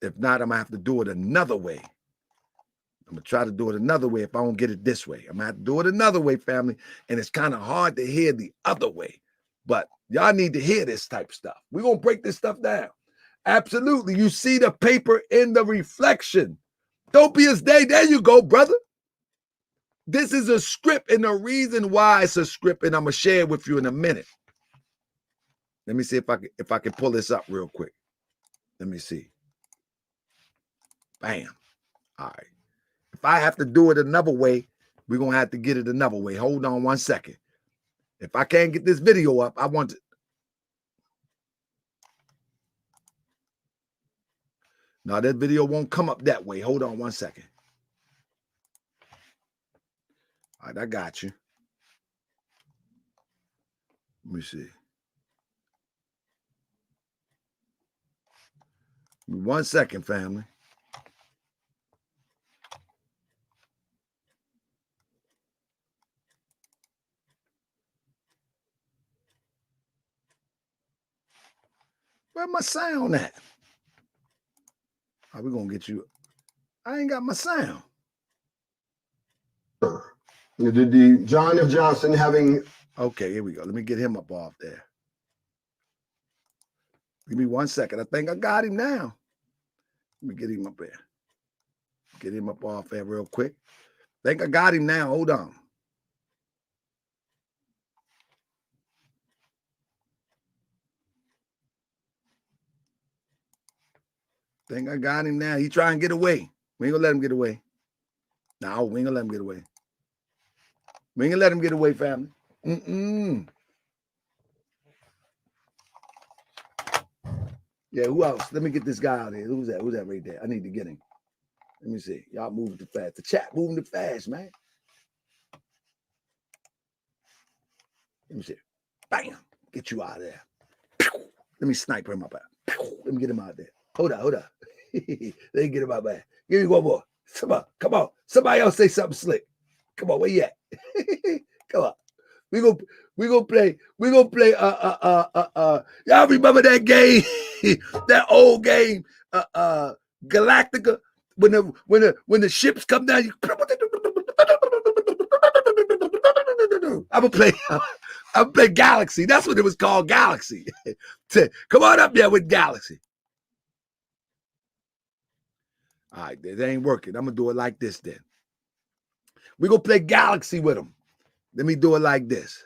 [SPEAKER 1] If not, I'm going to have to do it another way. I'm going to try to do it another way if I don't get it this way. I'm going to have to do it another way, family. And it's kind of hard to hear the other way. But y'all need to hear this type of stuff. We're going to break this stuff down. Absolutely. You see the paper in the reflection. Don't be as day. There you go, brother. This is a script, and the reason why it's a script, and I'm going to share it with you in a minute. Let me see if I can pull this up real quick. Let me see. Bam. All right. If I have to do it another way, we're going to have to get it another way. Hold on 1 second. If I can't get this video up, I want to. No, that video won't come up that way. Hold on 1 second. right, I got you. Let me see. 1 second, family. Where my sound at? How we gonna get you? I ain't got my sound.
[SPEAKER 4] The John F. Johnson having...
[SPEAKER 1] Okay, here we go. Let me get him up off there. Give me 1 second. I think I got him now. Let me get him up there. Get him up off there real quick. Think I got him now. Hold on. Think I got him now. He trying to get away. We ain't gonna let him get away. No, we ain't gonna let him get away. We ain't gonna let him get away, family. Yeah, who else? Let me get this guy out here. Who's that? Who's that right there? I need to get him. Let me see. Y'all moving too fast. The chat moving too fast, man. Let me see. Bam. Get you out of there. Let me sniper him up there. Let me get him out there. Hold on, hold on. Let me get him out there. Give me one more. Come on, come on. Somebody else say something slick. Come on, where you at? Come on. We gonna play. Y'all remember that game? That old game, Galactica, when the ships come down, I'm gonna play Galaxy. That's what it was called, Galaxy. Come on up there with Galaxy. All right, that ain't working. I'm gonna do it like this then. We're gonna play Galaxy with them. Let me do it like this.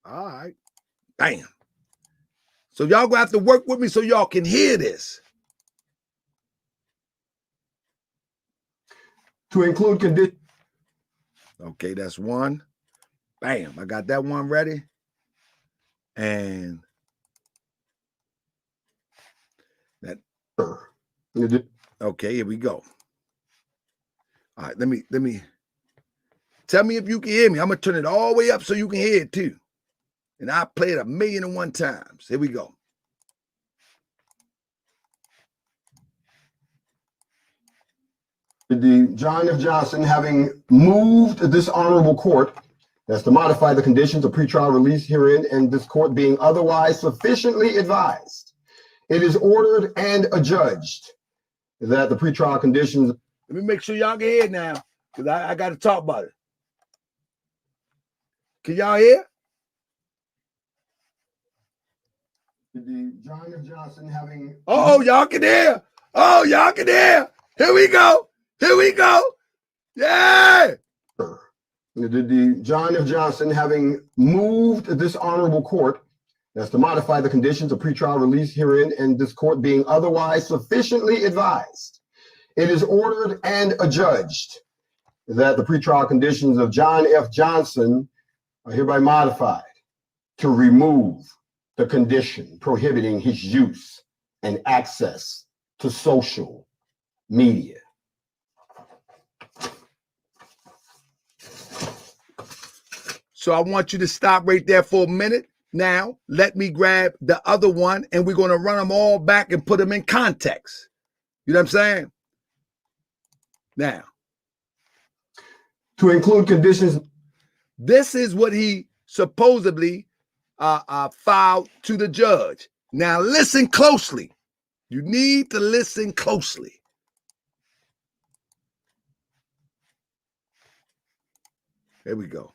[SPEAKER 1] All right. Bam. So y'all gonna have to work with me so y'all can hear this.
[SPEAKER 4] To include conditions.
[SPEAKER 1] Okay, that's one. Bam. I got that one ready. And that. Okay, here we go. All right, let me tell me if you can hear me. I'm gonna turn it all the way up so you can hear it too. And I play it 1,000,001 times. Here we go.
[SPEAKER 4] The John F. Johnson having moved this honorable court, that's to modify the conditions of pretrial release herein, and this court being otherwise sufficiently advised, it is ordered and adjudged that the pretrial conditions.
[SPEAKER 1] Let me make sure y'all can hear it now, because I got to talk about it. Can y'all hear?
[SPEAKER 4] The John F. Johnson having.
[SPEAKER 1] Oh, y'all can hear. Oh, y'all can hear. Here we go. Here we go. Yeah.
[SPEAKER 4] The John F. Johnson having moved this honorable court, that's to modify the conditions of pretrial release herein, and this court being otherwise sufficiently advised, it is ordered and adjudged that the pretrial conditions of John F. Johnson are hereby modified to remove the condition prohibiting his use and access to social media.
[SPEAKER 1] So I want you to stop right there for a minute. Now, let me grab the other one, and we're going to run them all back and put them in context. You know what I'm saying? Now,
[SPEAKER 4] to include conditions.
[SPEAKER 1] This is what he supposedly filed to the judge. Now, listen closely. You need to listen closely. Here we go.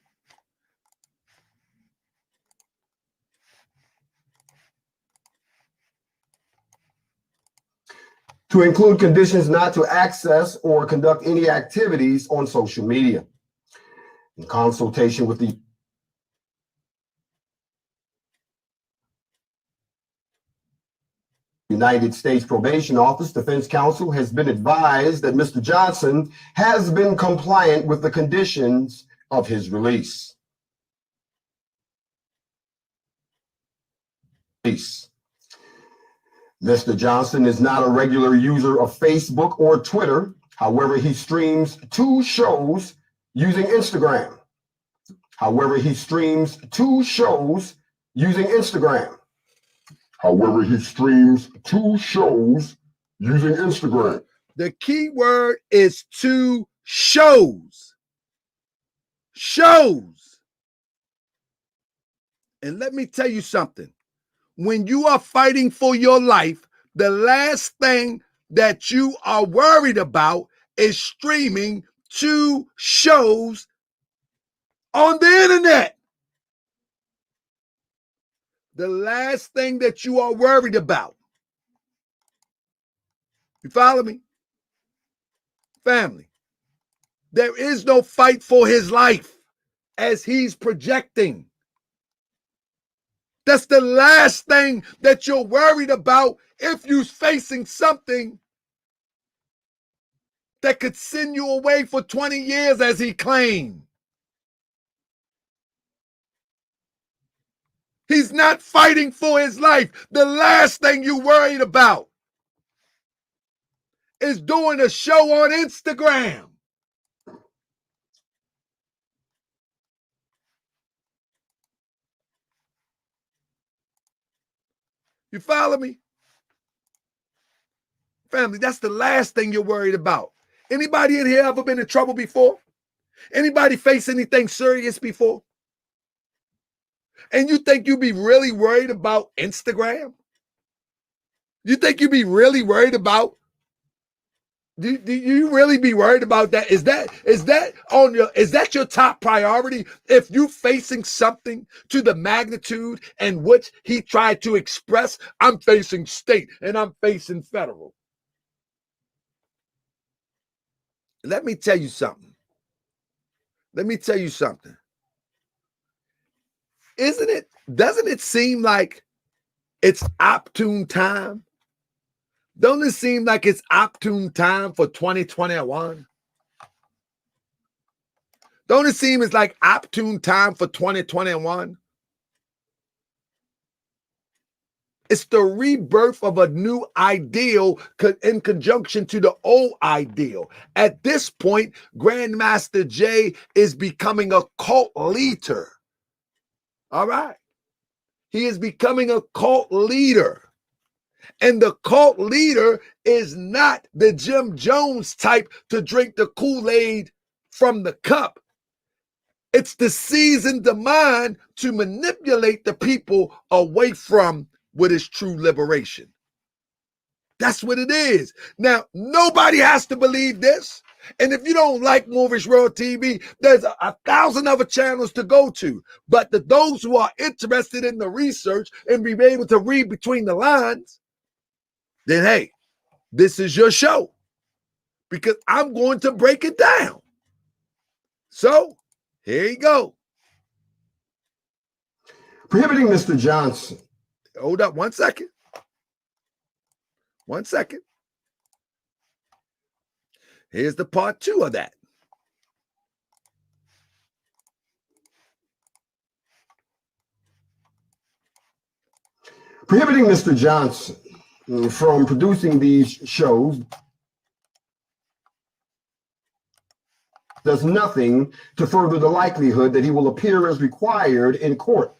[SPEAKER 4] To include conditions not to access or conduct any activities on social media. In consultation with the United States Probation Office, Defense Counsel has been advised that Mr. Johnson has been compliant with the conditions of his release. Mr. Johnson is not a regular user of Facebook or Twitter. However, he streams 2 shows using Instagram. However, he streams 2 shows using Instagram. However, he streams 2 shows using Instagram.
[SPEAKER 1] The key word is 2 shows. Shows. And let me tell you something. When you are fighting for your life, the last thing that you are worried about is streaming 2 shows on the internet. The last thing that you are worried about. You follow me? Family. There is no fight for his life as he's projecting. That's the last thing that you're worried about if you're facing something that could send you away for 20 years as he claimed. He's not fighting for his life. The last thing you're worried about is doing a show on Instagram. You follow me? Family, that's the last thing you're worried about. Anybody in here ever been in trouble before? Anybody face anything serious before? And you think you'd be really worried about Instagram? You think you'd be really worried about? Do you really be worried about that? Is that your top priority? If you facing something to the magnitude in which he tried to express, I'm facing state and I'm facing federal. Let me tell you something. Doesn't it seem like it's opportune time? Don't it seem like it's opportune time for 2021? Don't it seem it's like opportune time for 2021? It's the rebirth of a new ideal in conjunction to the old ideal. At this point, Grandmaster Jay is becoming a cult leader. All right. He is becoming a cult leader. And the cult leader is not the Jim Jones type to drink the Kool-Aid from the cup. It's the seasoned mind to manipulate the people away from what is true liberation. That's what it is. Now, nobody has to believe this. And if you don't like Movies World TV, there's a 1,000 other channels to go to. But those who are interested in the research and be able to read between the lines, then hey, this is your show because I'm going to break it down. So here you go.
[SPEAKER 4] Prohibiting Mr. Johnson.
[SPEAKER 1] Hold up 1 second. 1 second. Here's the part 2 of that.
[SPEAKER 4] Prohibiting Mr. Johnson from producing these shows does nothing to further the likelihood that he will appear as required in court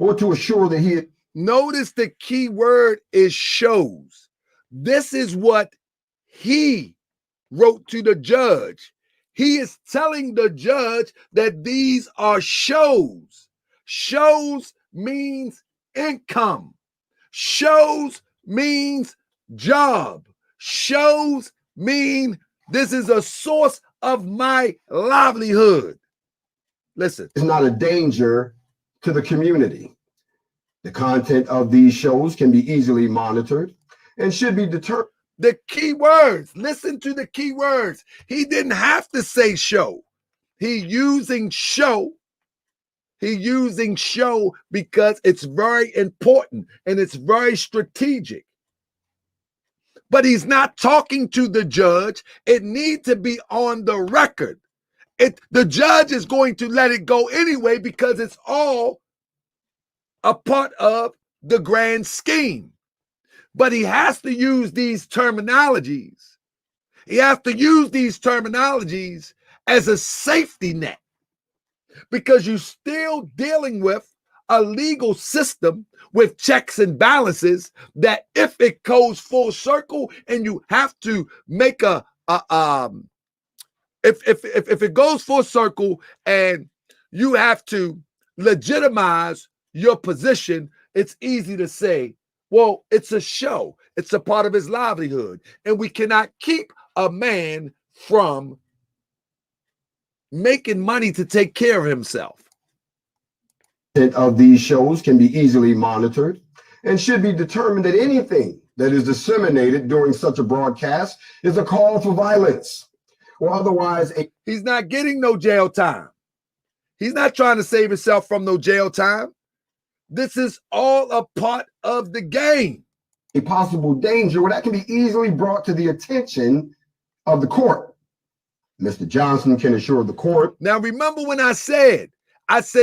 [SPEAKER 4] or to assure that he...
[SPEAKER 1] Notice the key word is shows. This is what he wrote to the judge. He is telling the judge that these are shows. Shows means income. Shows means job. Shows mean this is a source of my livelihood. Listen.
[SPEAKER 4] It's not a danger to the community. The content of these shows can be easily monitored and should be determined.
[SPEAKER 1] The key words, listen to the key words. He didn't have to say show. He using show because it's very important and it's very strategic. But he's not talking to the judge. It needs to be on the record. The judge is going to let it go anyway because it's all a part of the grand scheme. But he has to use these terminologies. He has to use these terminologies as a safety net, because you're still dealing with a legal system with checks and balances that if it goes full circle and you have to make if it goes full circle and you have to legitimize your position, it's easy to say, well, it's a show. It's a part of his livelihood. And we cannot keep a man from making money to take care of himself.
[SPEAKER 4] Of these shows can be easily monitored and should be determined that anything that is disseminated during such a broadcast is a call for violence or otherwise.
[SPEAKER 1] He's not getting no jail time. He's not trying to save himself from no jail time. This is all a part of the game.
[SPEAKER 4] A possible danger where that can be easily brought to the attention of the court. Mr. Johnson can assure the court.
[SPEAKER 1] Now, remember when I said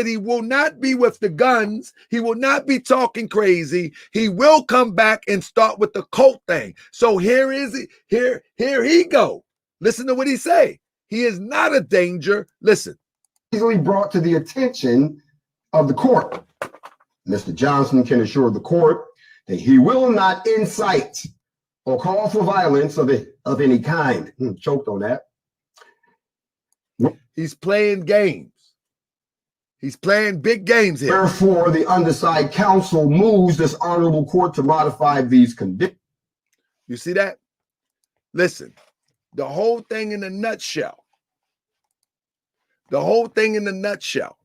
[SPEAKER 1] he will not be with the guns. He will not be talking crazy. He will come back and start with the cult thing. So here he go. Listen to what he say. He is not a danger. Listen.
[SPEAKER 4] Easily brought to the attention of the court. Mr. Johnson can assure the court that he will not incite or call for violence of any kind. Choked on that.
[SPEAKER 1] He's playing games. He's playing big games here.
[SPEAKER 4] Therefore, the undersigned counsel moves this honorable court to modify these conditions.
[SPEAKER 1] You see that? Listen, the whole thing in a nutshell. The whole thing in the nutshell.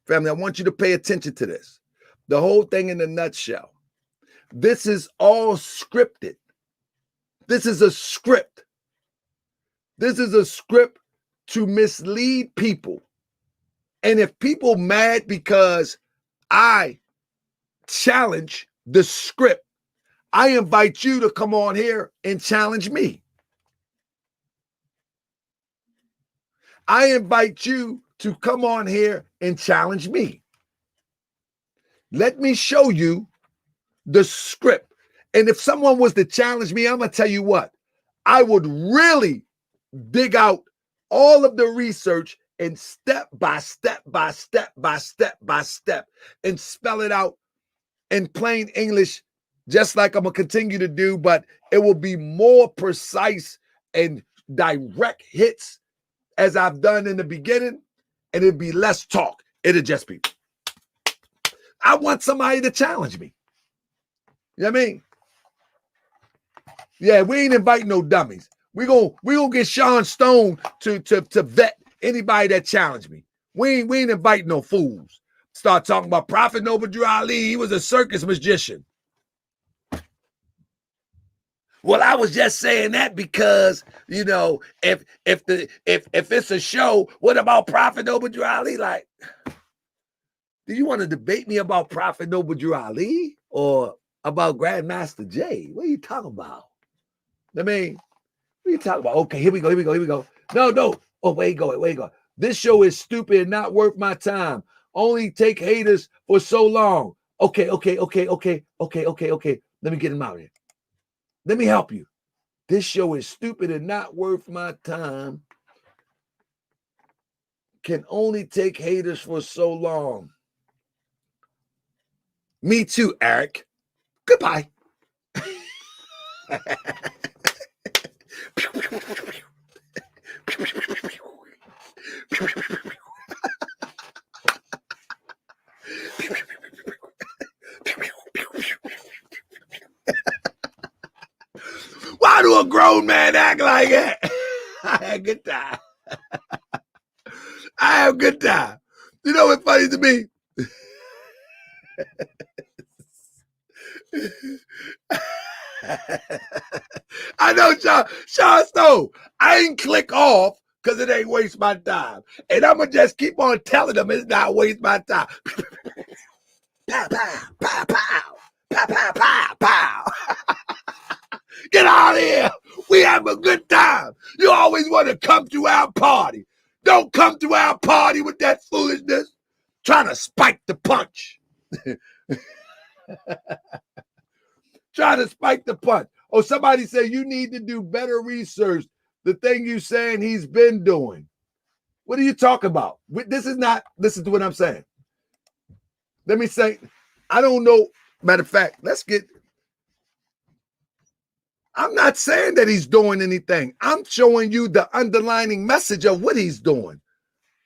[SPEAKER 1] Family, I want you to pay attention to this. The whole thing in a nutshell. This is all scripted. This is a script. This is a script to mislead people. And if people mad because I challenge the script, I invite you to come on here and challenge me. I invite you to come on here and challenge me. Let me show you the script. And if someone was to challenge me, I'm going to tell you what, I would really dig out all of the research and step by step by step by step by step and spell it out in plain English, just like I'm going to continue to do, but it will be more precise and direct hits as I've done in the beginning, and it'd be less talk. It'd just be, I want somebody to challenge me. You know what I mean? Yeah, we ain't inviting no dummies. We gonna get Sean Stone to vet anybody that challenged me. We ain't inviting no fools. Start talking about Prophet Noble Drew Ali. He was a circus magician. Well, I was just saying that because, you know, if it's a show, what about Prophet Noble Drew Ali? Like, do you want to debate me about Prophet Noble Drew Ali or about Grandmaster Jay? What are you talking about? I mean, what are you talking about? Okay, here we go. No. Oh, wait, go. This show is stupid and not worth my time. Only take haters for so long. Okay. Let me get him out here. Let me help you. This show is stupid and not worth my time. Can only take haters for so long. Me too, Eric. Goodbye. Why do a grown man act like that? I had a good time. I have a good time. You know what's funny to me? I know Sean Stone. I ain't click off because it ain't waste my time. And I'm going to just keep on telling them it's not waste my time. Pow, pow, pow, pow. Pow, pow, pow, pow. Get out of here. We have a good time. You always want to come to our party. Don't come to our party with that foolishness. Trying to spike the punch. Trying to spike the punch. Oh, somebody say you need to do better research. The thing you saying he's been doing. What are you talking about? This is not, listen to what I'm saying. Let me say, I don't know. Matter of fact, I'm not saying that he's doing anything. I'm showing you the underlining message of what he's doing.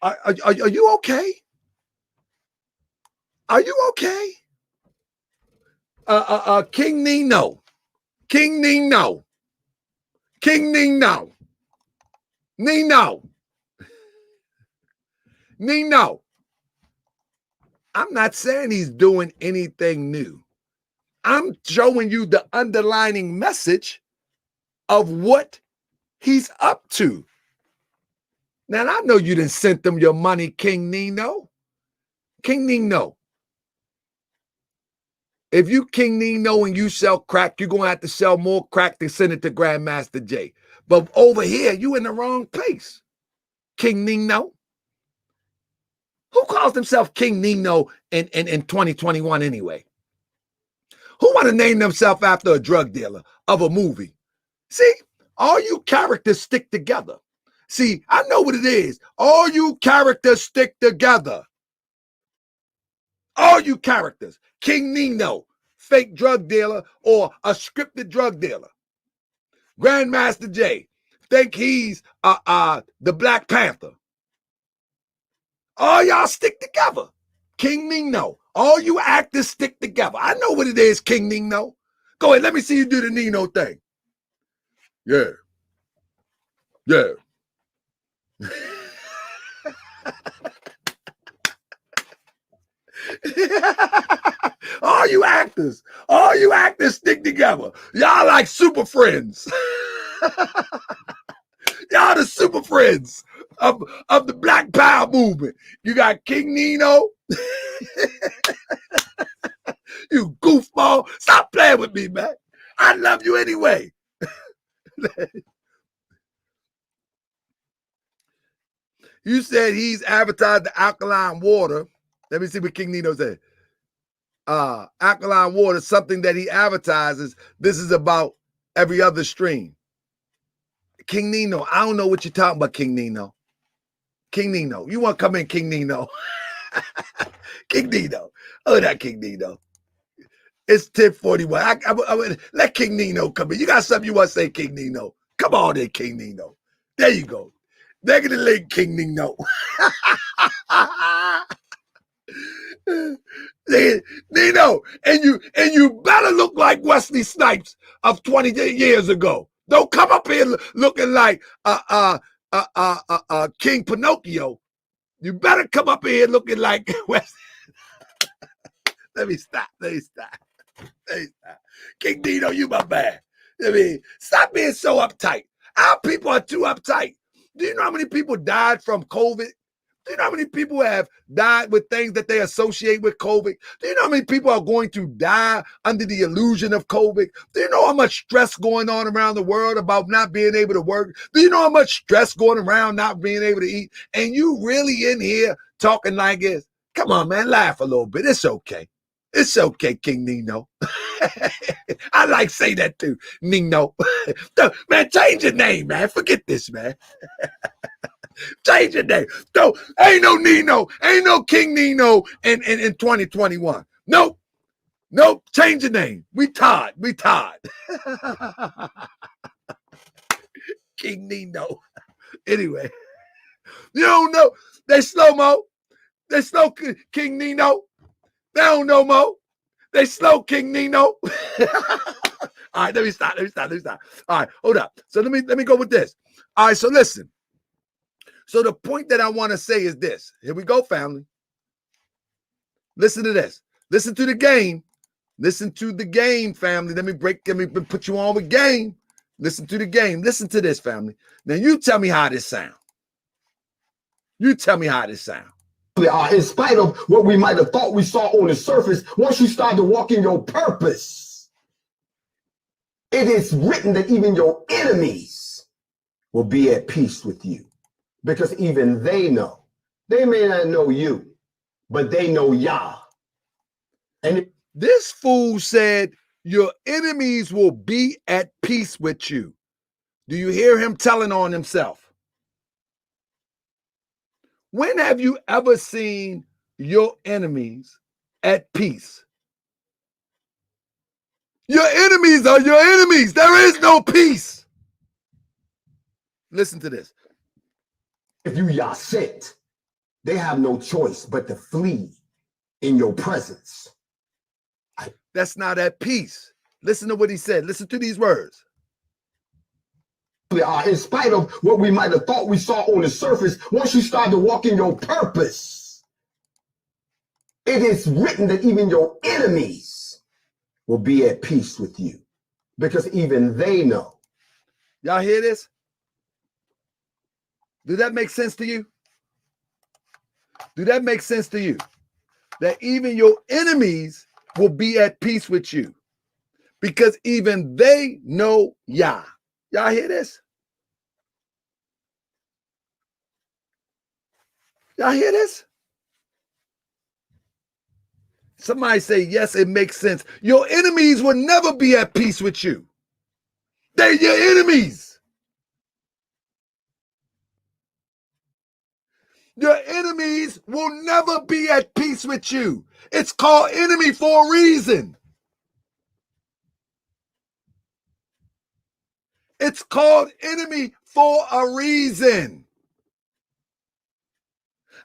[SPEAKER 1] Are you okay? Are you okay? King Nino. King Nino. King Nino. Nino. Nino. I'm not saying he's doing anything new. I'm showing you the underlining message of what he's up to. Now, I know you didn't send them your money, King Nino. King Nino. If you King Nino and you sell crack, you're going to have to sell more crack to send it to Grandmaster J. But over here, you in the wrong place, King Nino. Who calls himself King Nino in 2021 anyway? Who want to name themselves after a drug dealer of a movie? See, all you characters stick together. See, I know what it is. All you characters stick together. All you characters. King Nino, fake drug dealer or a scripted drug dealer. Grandmaster J, think he's the Black Panther. All y'all stick together. King Nino. All you actors stick together. I know what it is, King Nino. Go ahead, let me see you do the Nino thing. Yeah. Yeah. all you actors stick together. Y'all like super friends. Y'all the super friends of the Black Power movement. You got King Nino. You goofball. Stop playing with me, man. I love you anyway. You said he's advertised the alkaline water. Let me see what King Nino said. Alkaline water, something that he advertises. This is about every other stream. King Nino, I don't know what you're talking about, King Nino. King Nino, you want to come in, King Nino? King Nino. Oh, that King Nino. It's 10:41. I let King Nino come in. You got something you want to say, King Nino? Come on in, King Nino. There you go. Negative link, King Nino. Nino, and you better look like Wesley Snipes of 20 years ago. Don't come up here looking like King Pinocchio. You better come up here looking like Wesley. Let me stop. King Nino, you my man. I mean, stop being so uptight. Our people are too uptight. Do you know how many people died from COVID? Do you know how many people have died with things that they associate with COVID? Do you know how many people are going to die under the illusion of COVID? Do you know how much stress going on around the world about not being able to work? Do you know how much stress going around not being able to eat? And you really in here talking like this? Come on, man, laugh a little bit. It's okay. It's okay, King Nino. I like say that too, Nino. Man, change your name, man. Forget this, man. Change your name. No, ain't no Nino, ain't no King Nino in 2021. Nope. Change your name. We tired. King Nino. Anyway, you don't know. They slow-mo. They slow King Nino. They don't know Mo. They slow King Nino. All right, let me stop. All right, hold up. So let me go with this. All right, so listen. So the point that I want to say is this. Here we go, family. Listen to this. Listen to the game. Listen to the game, family. Let me put you on with game. Listen to the game. Listen to this, family. Now you tell me how this sound. You tell me how this sound.
[SPEAKER 4] In spite of what we might have thought we saw on the surface, once you start to walk in your purpose, it is written that even your enemies will be at peace with you. Because even they know. They may not know you, but they know Yah. And
[SPEAKER 1] this fool said, your enemies will be at peace with you. Do you hear him telling on himself? When have you ever seen your enemies at peace? Your enemies are your enemies. There is no peace. Listen to this.
[SPEAKER 4] If you yasit, they have no choice but to flee in your presence.
[SPEAKER 1] That's not at peace. Listen to what he said. Listen to these words.
[SPEAKER 4] In spite of what we might have thought we saw on the surface, once you start to walk in your purpose, it is written that even your enemies will be at peace with you, because even they know.
[SPEAKER 1] Y'all hear this? Does that make sense to you? Do that make sense to you? That even your enemies will be at peace with you, because even they know Yah. Y'all hear this? Y'all hear this? Somebody say, yes, it makes sense. Your enemies will never be at peace with you. They're your enemies. Your enemies will never be at peace with you. It's called enemy for a reason. It's called enemy for a reason.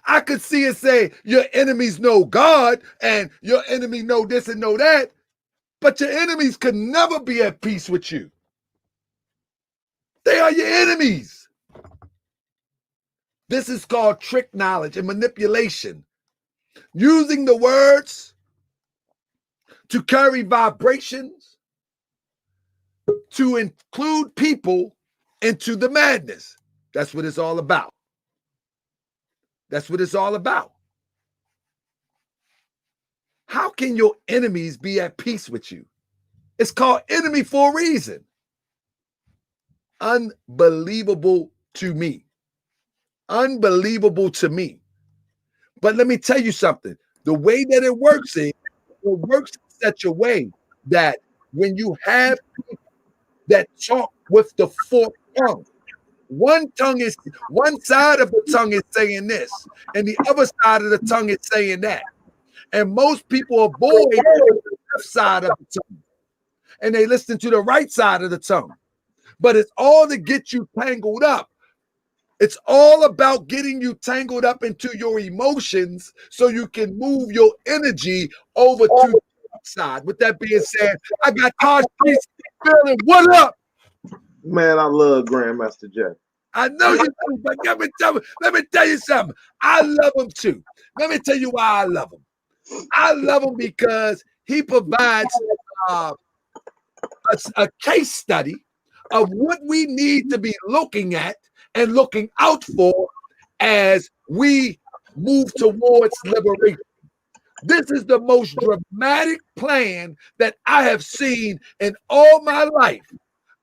[SPEAKER 1] I could see it say your enemies know God and your enemy know this and know that, but your enemies could never be at peace with you. They are your enemies. This is called trick knowledge and manipulation. Using the words to carry vibrations to include people into the madness. That's what it's all about. That's what it's all about. How can your enemies be at peace with you? It's called enemy for a reason. Unbelievable to me. Unbelievable to me. But let me tell you something. The way that it works is, it works in such a way that when you have people that talk with the forked tongue, one side of the tongue is saying this, and the other side of the tongue is saying that. And most people avoid the left side of the tongue, and they listen to the right side of the tongue. But it's all to get you tangled up. It's all about getting you tangled up into your emotions so you can move your energy over to the side. With that being said, I got Taj feeling. What up?
[SPEAKER 5] Man, I love Grandmaster Jeff.
[SPEAKER 1] I know you do, but let me tell you something. I love him too. Let me tell you why I love him. I love him because he provides a case study of what we need to be looking at and looking out for as we move towards liberation. This is the most dramatic plan that I have seen in all my life,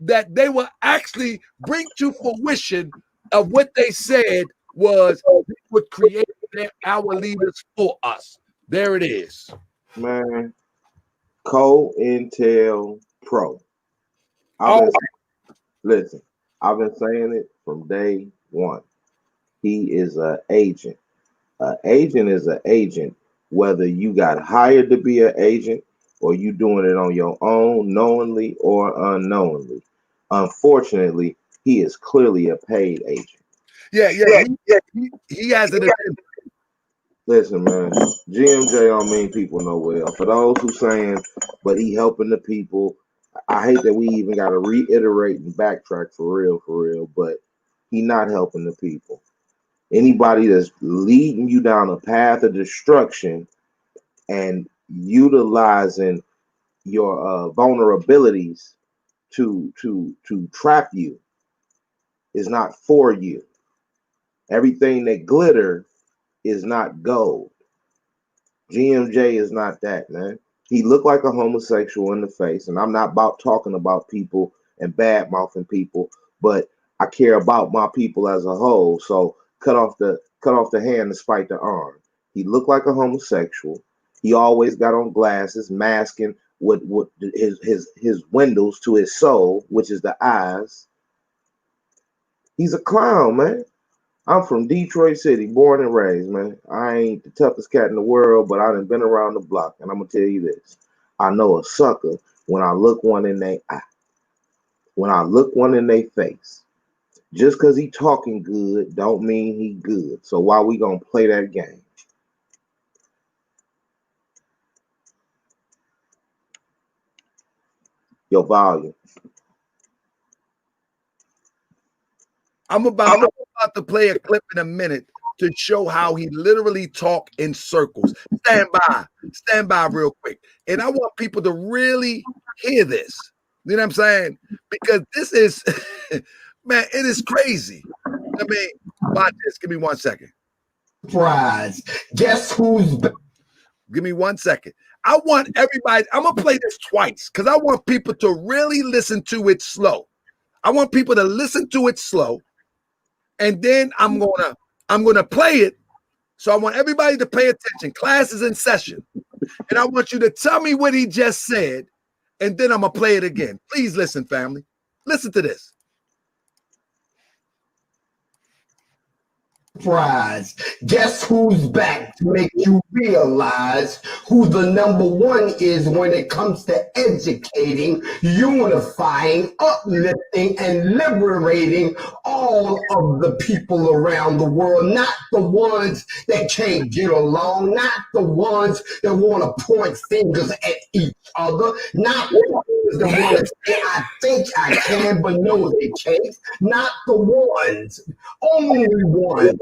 [SPEAKER 1] that they will actually bring to fruition of what they said was they would create our leaders for us. There it is.
[SPEAKER 5] Man, Co-Intel Pro. Listen, I've been saying it from day one. He is an agent. An agent is an agent, whether you got hired to be an agent or you doing it on your own, knowingly or unknowingly. Unfortunately, he is clearly a paid agent.
[SPEAKER 1] Yeah. He has an agenda.
[SPEAKER 5] Listen, man, GMJ don't mean people no well. For those who saying, but he helping the people, I hate that we even got to reiterate and backtrack for real, but he not helping the people. Anybody that's leading you down a path of destruction and utilizing your vulnerabilities to trap you is not for you. Everything that glitter is not gold. GMJ is not that, man. He looked like a homosexual in the face, and I'm not about talking about people and bad mouthing people, but I care about my people as a whole. So cut off the hand to spite the arm. He looked like a homosexual. He always got on glasses, masking with his windows to his soul, which is the eyes. He's a clown, man. I'm from Detroit City, born and raised, man. I ain't the toughest cat in the world, but I done been around the block, and I'm gonna tell you this: I know a sucker when I look one in their eye, when I look one in their face. Just cause he talking good, don't mean he good. So why we gonna play that game? Your volume.
[SPEAKER 1] I'm about to play a clip in a minute to show how he literally talk in circles. Stand by real quick. And I want people to really hear this. You know what I'm saying? Because this is, man, it is crazy. I mean, watch this. Give me 1 second.
[SPEAKER 4] Surprise. Guess who's back?
[SPEAKER 1] Give me 1 second. I want everybody, I'm going to play this twice because I want people to really listen to it slow. I want people to listen to it slow. And then I'm gonna play it. So I want everybody to pay attention. Class is in session. And I want you to tell me what he just said. And then I'm gonna play it again. Please listen, family. Listen to this.
[SPEAKER 4] Surprise. Guess who's back to make you realize who the number one is when it comes to educating, unifying, uplifting, and liberating all of the people around the world, not the ones that can't get along, not the ones that want to point fingers at each other, not the ones that want to say, I think I can, but no, they can't, not the ones, only one.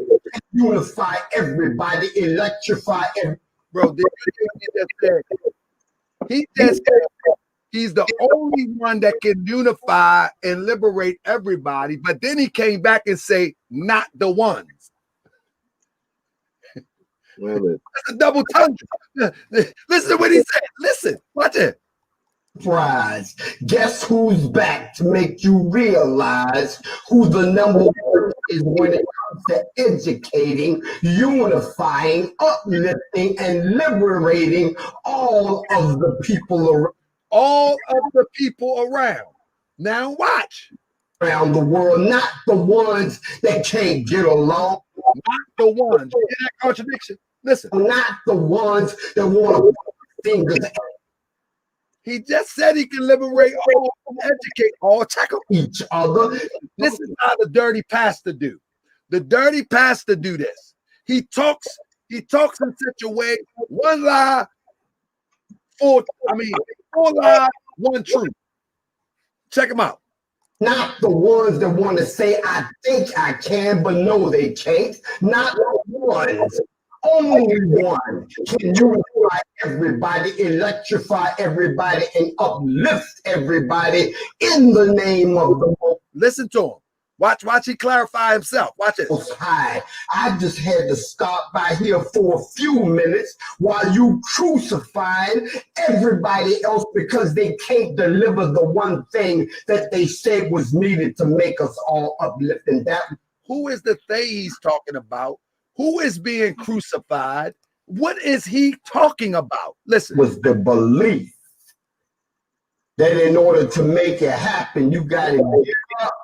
[SPEAKER 4] Unify everybody, electrify everybody.
[SPEAKER 1] Bro, did you hear what he just said? He just said he's the only one that can unify and liberate everybody. But then he came back and say, not the ones.
[SPEAKER 5] Really?
[SPEAKER 1] That's a double tongue. Listen to what he said. Listen, watch it.
[SPEAKER 4] Surprise. Guess who's back to make you realize who the number one is when it comes to educating, unifying, uplifting, and liberating all of the people around.
[SPEAKER 1] All of the people around. Now watch.
[SPEAKER 4] Around the world, not the ones that can't get along.
[SPEAKER 1] Not the ones. You hear that contradiction? Listen.
[SPEAKER 4] Not the ones that want to point fingers at
[SPEAKER 1] He just said he can liberate all, educate all, check them.
[SPEAKER 4] each other.
[SPEAKER 1] This is how the dirty pastor do. The dirty pastor do this. He talks in such a way, one lie, four lie, one truth. Check him out.
[SPEAKER 4] Not the ones that want to say, I think I can, but no, they can't. Not the ones. Only one can unify everybody, electrify everybody, and uplift everybody in the name of the
[SPEAKER 1] Listen to him. Watch he clarify himself. Watch it.
[SPEAKER 4] Most High. I just had to stop by here for a few minutes while you crucified everybody else because they can't deliver the one thing that they said was needed to make us all uplift. And that
[SPEAKER 1] who is the thing he's talking about? Who is being crucified? What is he talking about? Listen.
[SPEAKER 4] Was the belief that in order to make it happen, you got to get up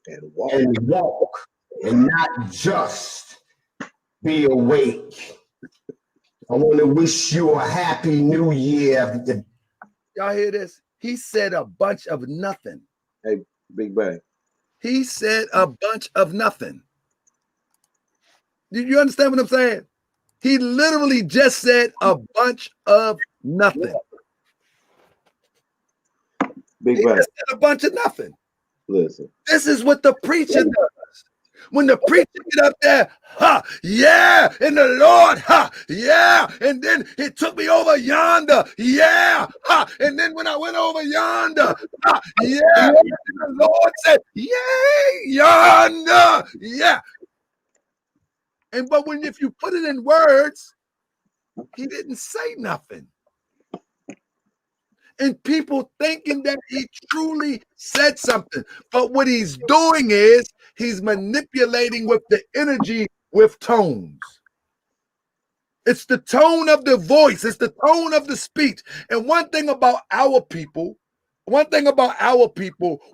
[SPEAKER 4] and walk and not just be awake. I want to wish you a happy new year.
[SPEAKER 1] Y'all hear this? He said a bunch of nothing.
[SPEAKER 5] Hey, Big Bang.
[SPEAKER 1] He said a bunch of nothing. Do you understand what I'm saying? He literally just said a bunch of nothing.
[SPEAKER 5] Big
[SPEAKER 1] He
[SPEAKER 5] Bang.
[SPEAKER 1] just said a bunch of nothing.
[SPEAKER 5] Listen.
[SPEAKER 1] This is what the preacher does. When the preacher get up there, yeah, in the Lord, yeah, and then he took me over yonder, yeah, and then when I went over yonder, yeah, and the Lord said, yay, yonder, yeah. But if you put it in words, he didn't say nothing. And people thinking that he truly said something. But what he's doing is he's manipulating with the energy with tones. It's the tone of the voice. It's the tone of the speech. And one thing about our people,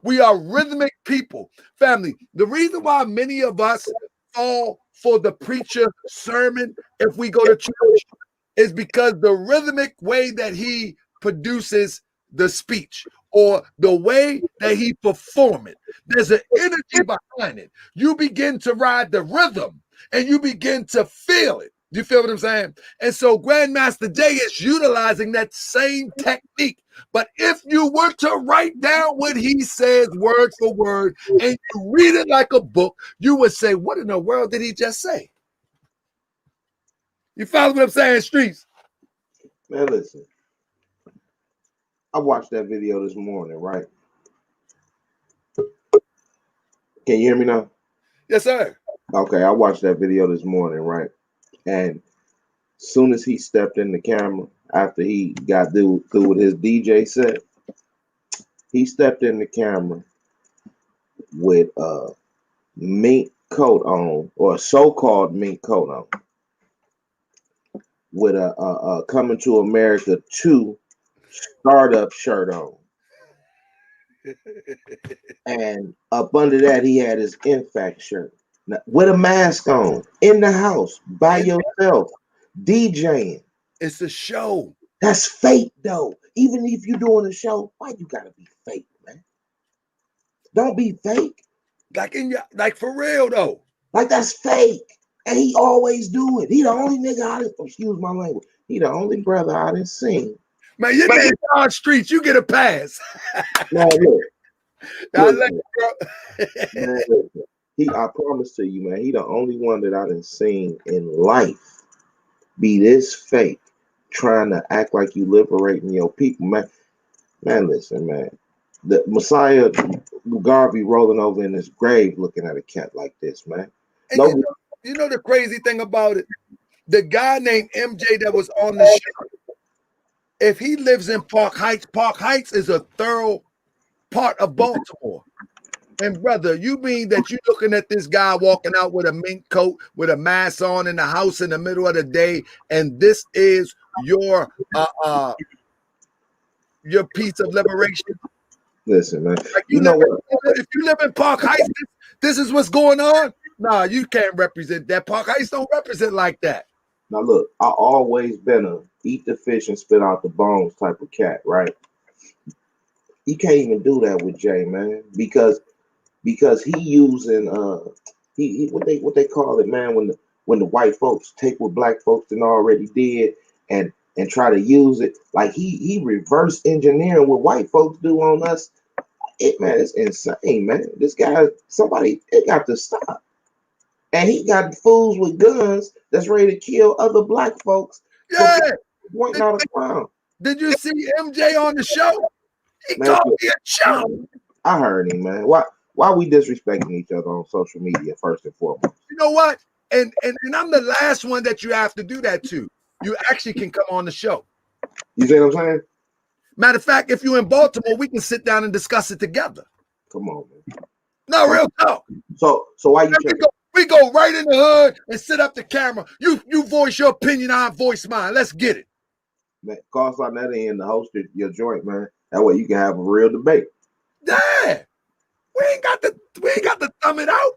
[SPEAKER 1] we are rhythmic people. Family, the reason why many of us
[SPEAKER 6] fall for the preacher sermon if we go to church is because the rhythmic way that he produces the speech or the way that he perform it. There's an energy behind it. You begin to ride the rhythm and you begin to feel it. You feel what I'm saying? And so Grandmaster Jay is utilizing that same technique. But if you were to write down what he says word for word and you read it like a book, you would say, what in the world did he just say? You follow what I'm saying, Streets?
[SPEAKER 5] Man, listen. I watched that video this morning, right? Can you hear me now?
[SPEAKER 6] Yes, sir.
[SPEAKER 5] Okay, I watched that video this morning, right? And soon as he stepped in the camera, after he got through with his DJ set, he stepped in the camera with a mink coat on, or a so-called mink coat on, with a Coming to America 2 startup shirt on. And up under that, he had his Infact shirt with a mask on in the house by yourself, DJing.
[SPEAKER 6] It's a show.
[SPEAKER 5] That's fake, though. Even if you're doing a show, why you gotta be fake, man? Don't be fake.
[SPEAKER 6] Like for real though.
[SPEAKER 5] Like that's fake. And he always do it. He the only nigga I didn't, excuse my language. He the only brother I didn't sing.
[SPEAKER 6] Man, your name on Streets, you get a pass.
[SPEAKER 5] Man, look.
[SPEAKER 6] I like it, bro.
[SPEAKER 5] Man, look. I promise to you, man, he the only one that I didn't sing in life be this fake, trying to act like you liberating your people, man. Man, listen, man. The Messiah Garvey rolling over in his grave looking at a cat like this, man.
[SPEAKER 6] And you know the crazy thing about it? The guy named MJ that was on the show, if he lives in Park Heights is a thorough part of Baltimore. And brother, you mean that you're looking at this guy walking out with a mink coat, with a mask on in the house in the middle of the day, and this is your piece of liberation?
[SPEAKER 5] Listen, man.
[SPEAKER 6] Like you know what? If you live in Park Heights, this is what's going on. Nah, you can't represent that. Park Heights don't represent like that.
[SPEAKER 5] Now look, I always been a eat the fish and spit out the bones type of cat, right? You can't even do that with Jay, man, because he using he what they call it, man, when the white folks take what black folks done already did and try to use it, like he reverse engineering what white folks do on us. Man, it's insane, man. This guy, it got to stop. And he got fools with guns that's ready to kill other black folks.
[SPEAKER 6] Yeah.
[SPEAKER 5] Pointing out a clown.
[SPEAKER 6] Did you see MJ on the show? He called me a chump.
[SPEAKER 5] I heard him, man. Why we disrespecting each other on social media first and foremost?
[SPEAKER 6] You know what? And I'm the last one that you have to do that to. You actually can come on the show.
[SPEAKER 5] You see what I'm saying?
[SPEAKER 6] Matter of fact, if you're in Baltimore, we can sit down and discuss it together.
[SPEAKER 5] Come on, man.
[SPEAKER 6] No, real talk.
[SPEAKER 5] So why you
[SPEAKER 6] we go right in the hood and sit up the camera. You voice your opinion, I voice mine. Let's get it.
[SPEAKER 5] Man, call on that end to host your joint, man. That way you can have a real debate.
[SPEAKER 6] Yeah. We ain't got to thumb it out.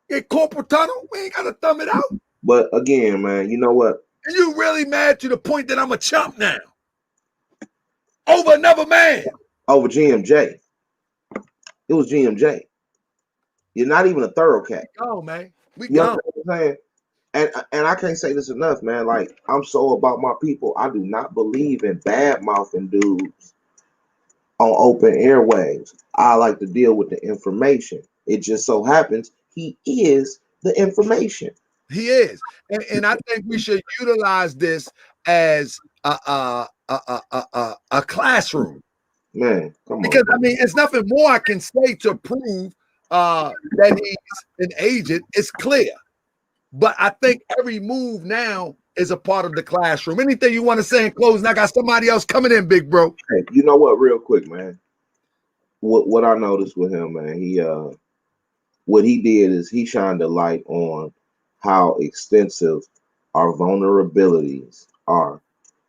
[SPEAKER 6] In corporate tunnel, we ain't got to thumb it out.
[SPEAKER 5] But again, man, you know what?
[SPEAKER 6] And you really mad to the point that I'm a chump now. Over another man.
[SPEAKER 5] Over GMJ. It was GMJ. You're not even a thorough cat.
[SPEAKER 6] Oh, man. We
[SPEAKER 5] you know what I'm saying? And I can't say this enough, man. Like, I'm so about my people. I do not believe in bad mouthing dudes on open airwaves. I like to deal with the information. It just so happens he is the information.
[SPEAKER 6] He is. And I think we should utilize this as a classroom.
[SPEAKER 5] Man, come on.
[SPEAKER 6] Because, I mean, it's nothing more I can say to prove that he's an agent. It's clear. But I think every move now is a part of the classroom. Anything you want to say in closing? I got somebody else coming in, big bro.
[SPEAKER 5] Hey, you know what? Real quick, man. What I noticed with him, man, what he did is he shined a light on how extensive our vulnerabilities are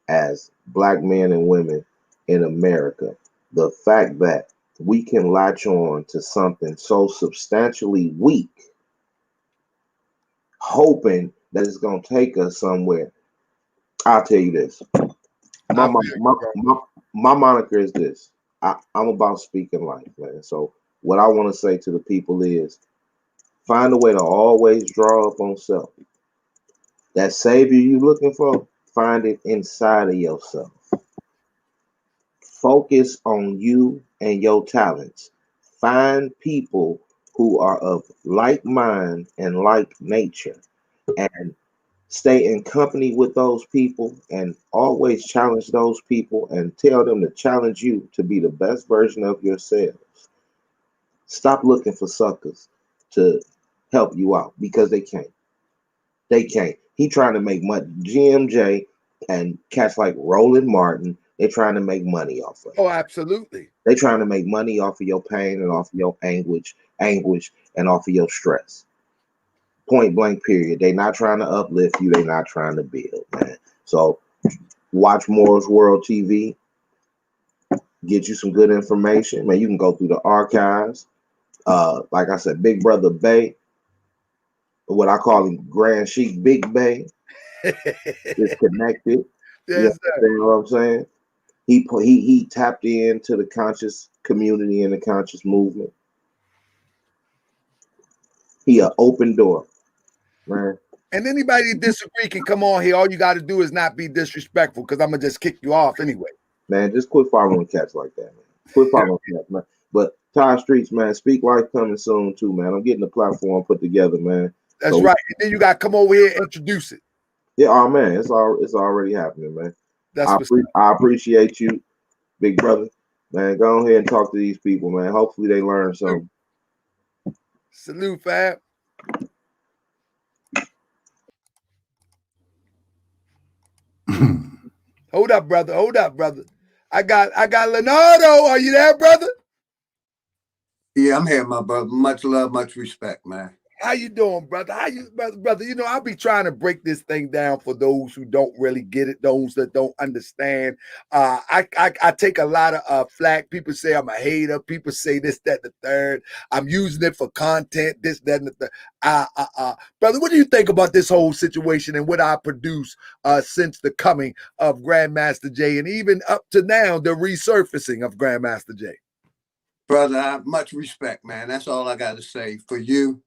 [SPEAKER 5] as black men and women in America. The fact that we can latch on to something so substantially weak hoping that it's gonna take us somewhere. I'll tell you this. My moniker is this. I'm about speaking life, man. So what I want to say to the people is find a way to always draw up on self. That savior you looking for, find it inside of yourself. Focus on you and your talents. Find people who are of like mind and like nature, and stay in company with those people, and always challenge those people and tell them to challenge you to be the best version of yourselves. Stop looking for suckers to help you out because they can't. They can't. He trying to make money. GMJ and cats like Roland Martin, they're trying to make money off of it.
[SPEAKER 6] Oh, absolutely.
[SPEAKER 5] They're trying to make money off of your pain and off of your anguish, and off of your stress. Point blank, period. They not trying to uplift you. They not trying to build, man. So watch Moore's World TV. Get you some good information, man. You can go through the archives. Like I said, Big Brother Bay, what I call him Grand Sheik Big Bay, is connected.
[SPEAKER 6] Yes,
[SPEAKER 5] you know what I'm saying? He tapped into the conscious community and the conscious movement. He an open door, man.
[SPEAKER 6] And anybody disagree can come on here. All you got to do is not be disrespectful, because I'm gonna just kick you off anyway.
[SPEAKER 5] Man, just quit following cats like that, man. Quit following cats, man. But Ty Streets, man, Speak Life coming soon too, man. I'm getting the platform put together, man.
[SPEAKER 6] That's right. And then you got to come over here and introduce it.
[SPEAKER 5] Yeah, oh man, it's already happening, man. I appreciate you, big brother. Man, go ahead and talk to these people, man. Hopefully they learn something.
[SPEAKER 6] Salute, Fab. Hold up, brother. Hold up, brother. I got Leonardo. Are you there, brother?
[SPEAKER 7] Yeah, I'm here, my brother. Much love, much respect, man.
[SPEAKER 6] How you doing, brother? How you, brother? You know, I'll be trying to break this thing down for those who don't really get it, those that don't understand. I take a lot of flack. People say I'm a hater. People say this, that, the third. I'm using it for content, this, that, and the third. Brother, what do you think about this whole situation and what I produce since the coming of Grandmaster Jay, and even up to now, the resurfacing of Grandmaster Jay?
[SPEAKER 7] Brother, much respect, man. That's all I got to say for you.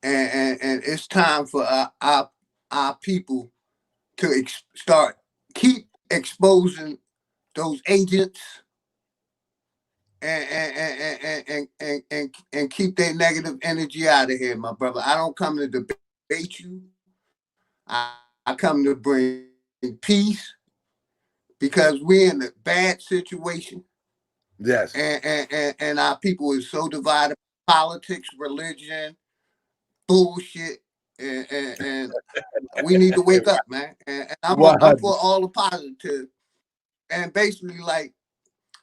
[SPEAKER 7] And it's time for our people to keep exposing those agents and keep their negative energy out of here, my brother. I don't come to debate you. I come to bring peace, because we're in a bad situation.
[SPEAKER 6] Yes.
[SPEAKER 7] And our people is so divided: politics, religion, bullshit, and we need to wake up, man. And I'm for all the positive. And basically, like,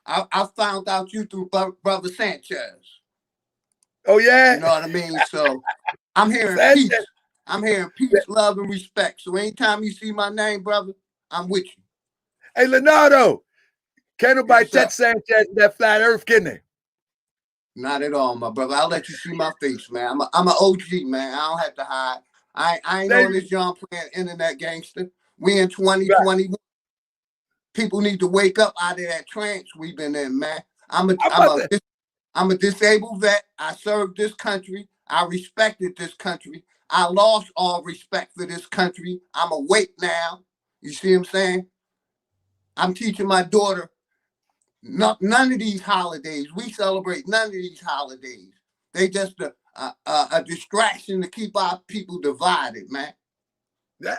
[SPEAKER 7] I found out you through Brother Sanchez.
[SPEAKER 6] Oh yeah,
[SPEAKER 7] you know what I mean. So I'm hearing peace. I'm hearing peace, love, and respect. So anytime you see my name, brother, I'm with you.
[SPEAKER 6] Hey, Leonardo, can't nobody touch Sanchez in that flat earth, can they?
[SPEAKER 7] Not at all, my brother. I'll let you see my face, man. I'm an OG, man. I don't have to hide. I ain't on this John playing internet gangster. We in 2021. Right. People need to wake up out of that trance we've been in, man. I'm a disabled vet. I served this country. I respected this country. I lost all respect for this country. I'm awake now. You see what I'm saying? I'm teaching my daughter none of these holidays. We celebrate none of these holidays. They just a distraction to keep our people divided, man.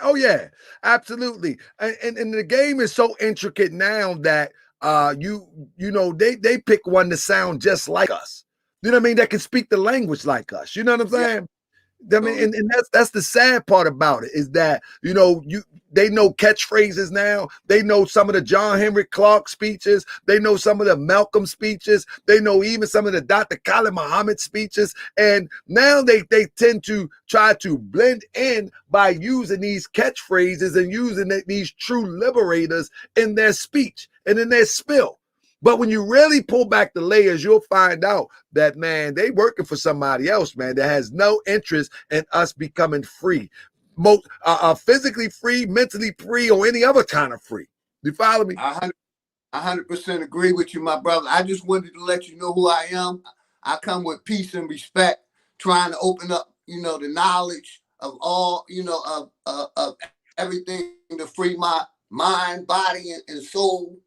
[SPEAKER 6] Oh yeah, absolutely. And the game is so intricate now that you know they pick one to sound just like us. You know what I mean? That can speak the language like us. You know what I'm saying? Yeah. I mean, and that's the sad part about it, is that, you know, they know catchphrases now. They know some of the John Henry Clark speeches. They know some of the Malcolm speeches. They know even some of the Dr. Khalid Muhammad speeches. And now they tend to try to blend in by using these catchphrases and using these true liberators in their speech and in their spill. But when you really pull back the layers, you'll find out that, man, they working for somebody else, man, that has no interest in us becoming free. most physically free, mentally free, or any other kind of free. You follow me?
[SPEAKER 7] I 100% agree with you, my brother. I just wanted to let you know who I am. I come with peace and respect, trying to open up, the knowledge of all, of everything to free my mind, body, and soul.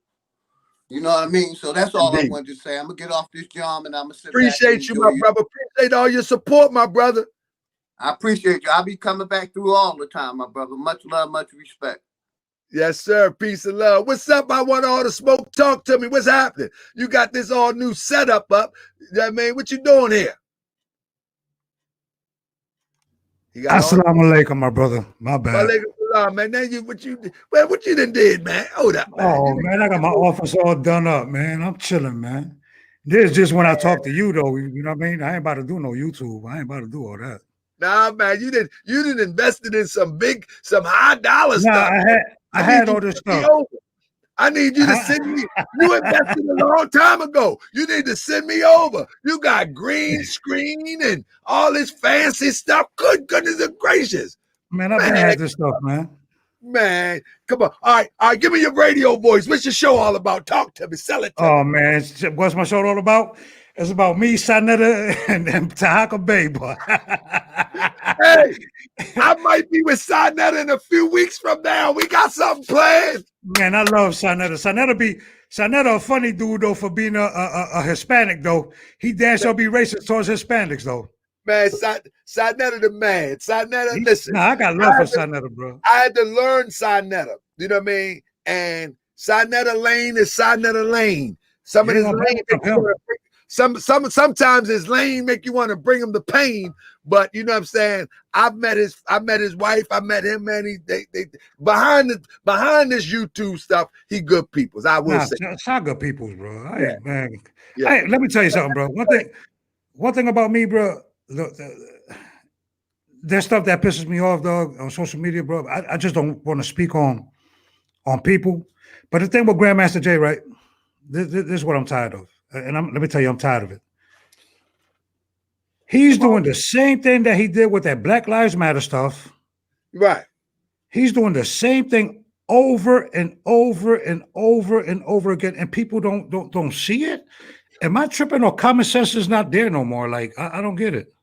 [SPEAKER 7] You know what I mean? So that's all
[SPEAKER 6] Indeed.
[SPEAKER 7] I wanted to say. I'm gonna get off this job and I'm gonna sit
[SPEAKER 6] Appreciate
[SPEAKER 7] back and
[SPEAKER 6] you,
[SPEAKER 7] enjoy
[SPEAKER 6] my brother. Appreciate all your support, my brother.
[SPEAKER 7] I appreciate you. I'll be coming back through all the time, my brother. Much love, much respect.
[SPEAKER 6] Yes, sir. Peace and love. What's up? I want all the smoke. Talk to me. What's happening? You got this all new setup up. You know what I mean? What you doing here?
[SPEAKER 8] Assalamu alaikum, my brother. My bad.
[SPEAKER 6] Man, now what you done did, man? Hold up, man.
[SPEAKER 8] Oh, man, I got my office all done up, man. I'm chilling, man. This is just when I talk to you, though. You know what I mean? I ain't about to do no YouTube. I ain't about to do all that.
[SPEAKER 6] Nah, man, you didn't invested in some high dollar stuff.
[SPEAKER 8] I had all this stuff.
[SPEAKER 6] I need you to send me. You invested a long time ago. You need to send me over. You got green screen and all this fancy stuff. Good goodness gracious.
[SPEAKER 8] Man, I've been had this stuff, man.
[SPEAKER 6] Man, come on. All right, give me your radio voice. What's your show all about? Talk to me. Sell it to me.
[SPEAKER 8] Oh, man. What's my show all about? It's about me, Sanetta, and Tahaka Bay, boy.
[SPEAKER 6] Hey, I might be with Sanetta in a few weeks from now. We got something planned.
[SPEAKER 8] Man, I love Sanetta. Sanetta a funny dude, though, for being a Hispanic, though. He damn sure be racist towards Hispanics, though.
[SPEAKER 6] Man, Sanetta the man. Sanetta, listen.
[SPEAKER 8] Nah, I got love for Sanetta, bro.
[SPEAKER 6] I had to learn Sanetta. You know what I mean? And Sanetta Lane is Sanetta Lane. Some of his lane sometimes his lane make you want to bring him the pain, but you know what I'm saying? I've met his wife, I met him, man. They behind this YouTube stuff, he good peoples. I will say.
[SPEAKER 8] It's not good peoples, bro. Man. Yeah. Hey, let me tell you something, bro. One thing about me, bro. There's stuff that pisses me off, dog, on social media, bro. I just don't want to speak on people. But the thing with Grandmaster Jay, right? This is what I'm tired of. And let me tell you, I'm tired of it. He's doing the same thing that he did with that Black Lives Matter stuff.
[SPEAKER 6] Right.
[SPEAKER 8] He's doing the same thing over and over and over and over again, and people don't see it. Am I tripping, or common sense is not there no more? Like, I don't get it.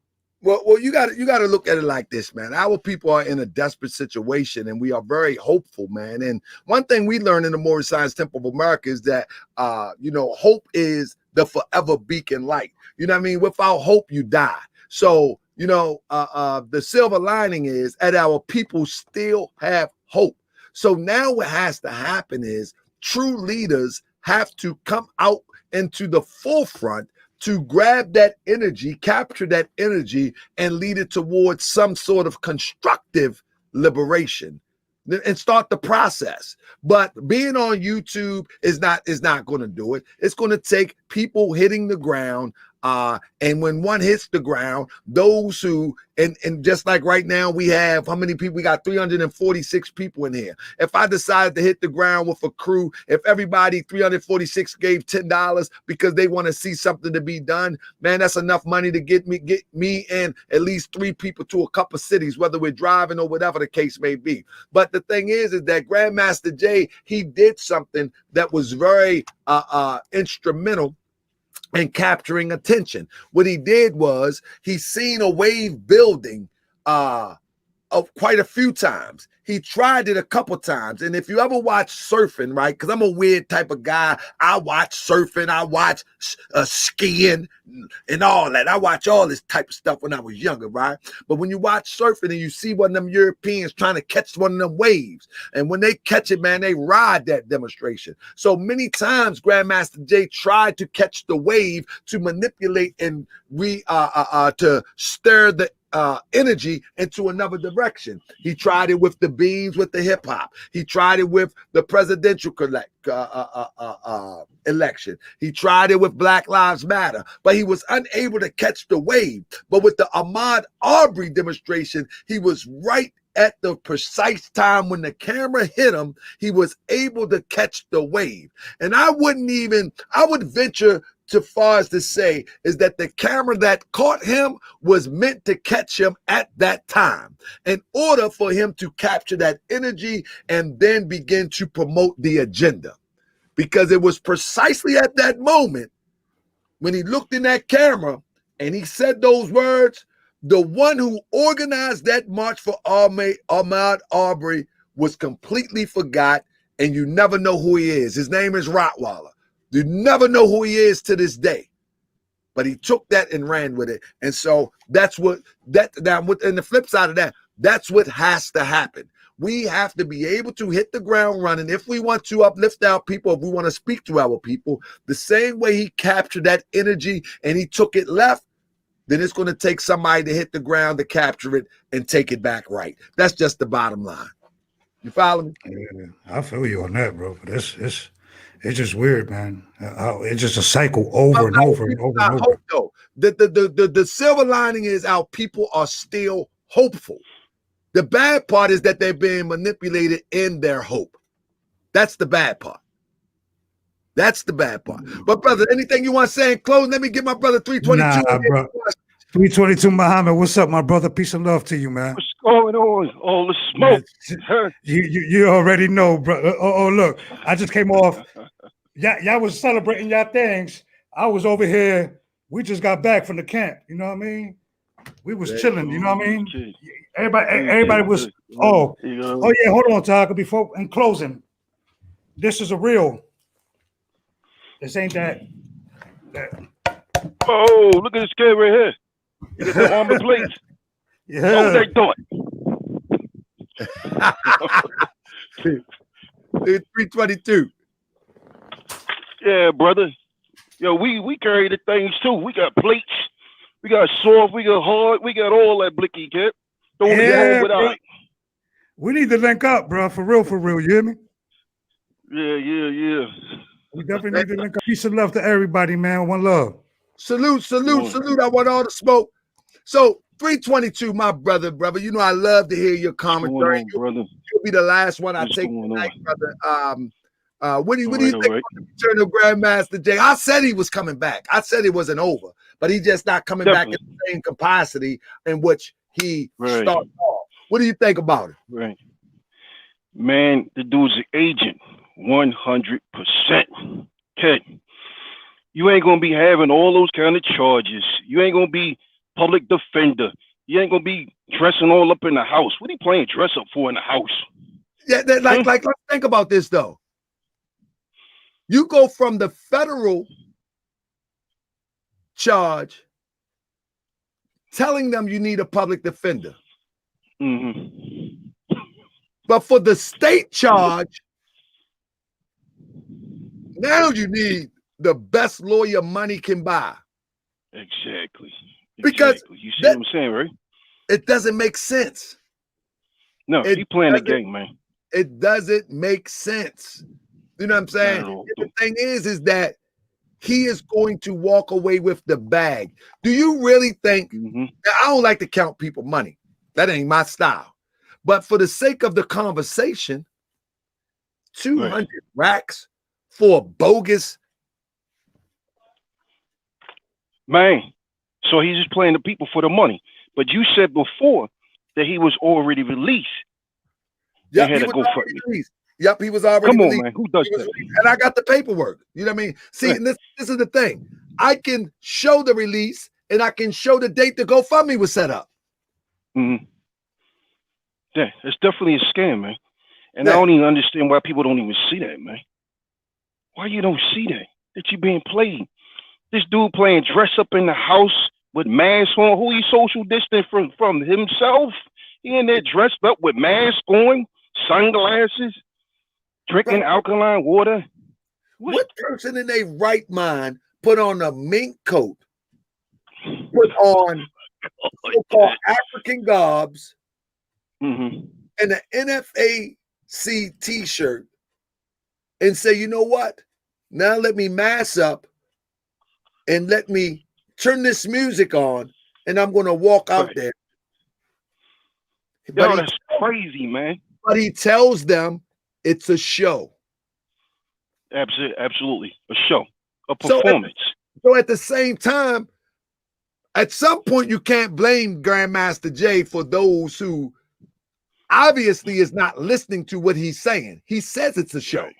[SPEAKER 6] Well, you got to look at it like this, man. Our people are in a desperate situation, and we are very hopeful, man. And one thing we learned in the Moorish Science Temple of America is that, hope is the forever beacon light. You know what I mean? Without hope, you die. So, the silver lining is that our people still have hope. So now what has to happen is true leaders have to come out into the forefront to grab that energy, capture that energy, and lead it towards some sort of constructive liberation and start the process. But being on YouTube is not going to do it. It's going to take people hitting the ground. And when one hits the ground, those who, and just like right now, we have, how many people? We got 346 people in here. If I decided to hit the ground with a crew, if everybody 346 gave $10 because they want to see something to be done, man, that's enough money to get me and at least 3 people to a couple cities, whether we're driving or whatever the case may be. But the thing is that Grandmaster Jay, he did something that was very instrumental and capturing attention. What he did was he seen a wave building of quite a few times. He tried it a couple times. And if you ever watch surfing, right? Because I'm a weird type of guy. I watch surfing. I watch skiing and all that. I watch all this type of stuff when I was younger, right? But when you watch surfing and you see one of them Europeans trying to catch one of them waves, and when they catch it, man, they ride that demonstration. So many times Grandmaster Jay tried to catch the wave to manipulate and to stir the energy into another direction. He tried it with the beans, with the hip hop. He tried it with the presidential election. He tried it with Black Lives Matter, but he was unable to catch the wave. But with the Ahmaud Arbery demonstration, he was right at the precise time when the camera hit him. He was able to catch the wave. And I would venture to far as to say is that the camera that caught him was meant to catch him at that time in order for him to capture that energy and then begin to promote the agenda. Because it was precisely at that moment when he looked in that camera and he said those words, the one who organized that march for Ahmaud Arbery was completely forgot, and you never know who he is. His name is Rottweiler. You never know who he is to this day. But he took that and ran with it. And so that's what and the flip side of that, that's what has to happen. We have to be able to hit the ground running if we want to uplift our people, if we want to speak to our people, the same way he captured that energy and he took it left, then it's going to take somebody to hit the ground to capture it and take it back right. That's just the bottom line. You follow me?
[SPEAKER 8] Yeah, I feel you on that, bro. But it's just weird, man. It's just a cycle over and over and over and over.
[SPEAKER 6] Though. The silver lining is our people are still hopeful. The bad part is that they're being manipulated in their hope. That's the bad part. That's the bad part. But brother, anything you want to say in closing? Let me get my brother 322.
[SPEAKER 8] Nah, bro. 322 Muhammad, what's up, my brother? Peace and love to you, man.
[SPEAKER 9] What's going on? All the smoke.
[SPEAKER 8] You already know, bro. Oh, look, I just came off. Y'all was celebrating y'all things. I was over here. We just got back from the camp. You know what I mean? We was chilling. You know what I mean? Everybody was. Oh yeah. Hold on, Tiger. Before in closing, this is a real. This ain't that.
[SPEAKER 9] Oh, look at this kid right here. You got the armor plates.
[SPEAKER 8] Yeah.
[SPEAKER 9] What they doing?
[SPEAKER 6] 322.
[SPEAKER 9] Yeah, brother. Yo, we carry the things too. We got plates. We got soft. We got hard. We got all that blicky, kid. Don't want to get home without.
[SPEAKER 8] We need to link up, bro. For real. You hear me?
[SPEAKER 9] Yeah.
[SPEAKER 8] We definitely need to link up. Peace and love to everybody, man. One love.
[SPEAKER 6] Salute. I want all the smoke. So 322, my brother. You know I love to hear your commentary. You'll be the last one I take tonight, brother. What do you think about the return of Grandmaster Jay? I said he was coming back. I said it wasn't over, but he's just not coming back in the same capacity in which he started off. What do you think about it?
[SPEAKER 9] Right. Man, the dude's an agent. 100%. Kid, you ain't gonna be having all those kind of charges. You ain't gonna be public defender. You ain't gonna be dressing all up in the house. What are you playing dress up for in the house?
[SPEAKER 6] Yeah, let's think about this though. You go from the federal charge telling them you need a public defender. But for the state charge, now you need the best lawyer money can buy.
[SPEAKER 9] Exactly.
[SPEAKER 6] Because
[SPEAKER 9] you see what I'm saying, right?
[SPEAKER 6] It doesn't make sense.
[SPEAKER 9] No, you playing the game, man.
[SPEAKER 6] It doesn't make sense. You know what I'm saying? The thing is that he is going to walk away with the bag. Do you really think? Now, I don't like to count people money. That ain't my style. But for the sake of the conversation, 200 racks for a bogus
[SPEAKER 9] man. So he's just playing the people for the money. But you said before that he was already released.
[SPEAKER 6] Yep, he was already released. Yep, he was already released.
[SPEAKER 9] Come on, man. Who does that?
[SPEAKER 6] And I got the paperwork. You know what I mean? See, and this is the thing. I can show the release and I can show the date the GoFundMe was set up.
[SPEAKER 9] Yeah, it's definitely a scam, man. And I don't even understand why people don't even see that, man. Why you don't see that? That you being played. This dude playing dress up in the house with mask on. Who he social distant from himself? He in there dressed up with mask on, sunglasses, drinking alkaline water.
[SPEAKER 6] What person in their right mind put on a mink coat, put on so-called African garbs, and an NFAC t-shirt, and say, you know what? Now let me mask up and let me turn this music on, and I'm going to walk out there.
[SPEAKER 9] Yo, that's crazy, man.
[SPEAKER 6] But he tells them it's a show.
[SPEAKER 9] Absolutely. A show. A performance.
[SPEAKER 6] So at the same time, at some point, you can't blame Grandmaster Jay for those who obviously is not listening to what he's saying. He says it's a show.
[SPEAKER 9] Right.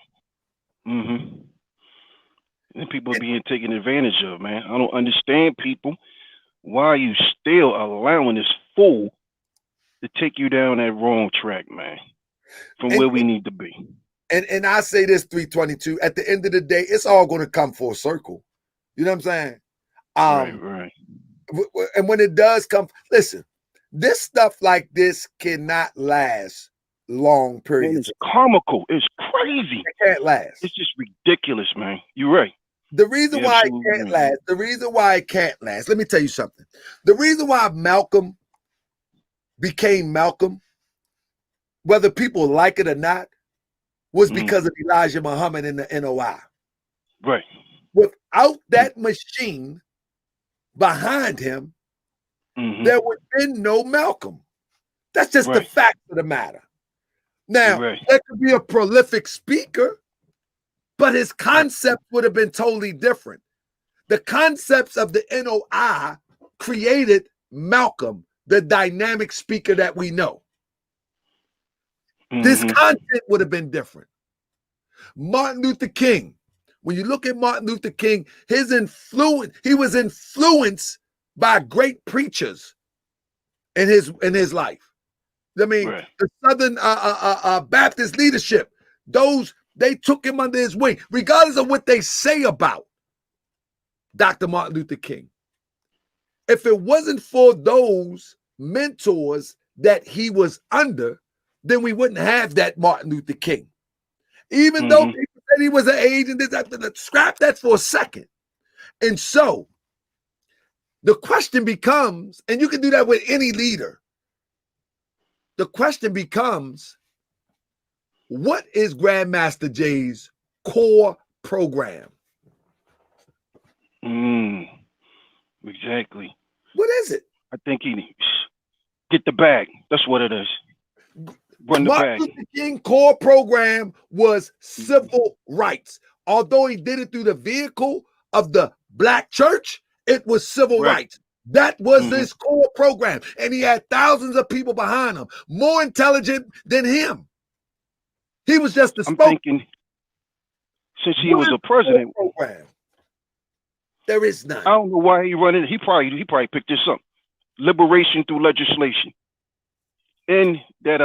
[SPEAKER 9] Mm-hmm. And people are being taken advantage of, man. I don't understand people. Why are you still allowing this fool to take you down that wrong track, man, from where we need to be?
[SPEAKER 6] And I say this, 322, at the end of the day, it's all going to come full circle. You know what I'm saying?
[SPEAKER 9] Right.
[SPEAKER 6] And when it does come, listen, this stuff like this cannot last long periods.
[SPEAKER 9] Man, it's comical. It's crazy.
[SPEAKER 6] It can't last.
[SPEAKER 9] It's just ridiculous, man. You're right.
[SPEAKER 6] The reason why it can't last, let me tell you something. The reason why Malcolm became Malcolm, whether people like it or not, was because of Elijah Muhammad and the NOI.
[SPEAKER 9] Right.
[SPEAKER 6] Without that machine behind him, there would have been no Malcolm. That's just the fact of the matter. Now, there could be a prolific speaker, but his concept would have been totally different. The concepts of the NOI created Malcolm, the dynamic speaker that we know. This content would have been different. Martin Luther King, when you look at Martin Luther King, his influence, he was influenced by great preachers in his life. I mean, the Southern Baptist leadership, they took him under his wing, regardless of what they say about Dr. Martin Luther King. If it wasn't for those mentors that he was under, then we wouldn't have that Martin Luther King. Even though people said he was an agent, scrap that for a second. And so the question becomes, and you can do that with any leader, the question becomes, what is Grandmaster Jay's core program?
[SPEAKER 9] Exactly.
[SPEAKER 6] What is it?
[SPEAKER 9] I think he needs get the bag. That's what it is. Run the
[SPEAKER 6] Martin
[SPEAKER 9] bag.
[SPEAKER 6] Luther King core program was civil rights. Although he did it through the vehicle of the Black church, it was civil rights. That was his core program. And he had thousands of people behind him, more intelligent than him. He was just a spokesman.
[SPEAKER 9] I'm thinking, since he was a president,
[SPEAKER 6] program? There is none.
[SPEAKER 9] I don't know why he run it. He probably picked this up. Liberation through legislation. And that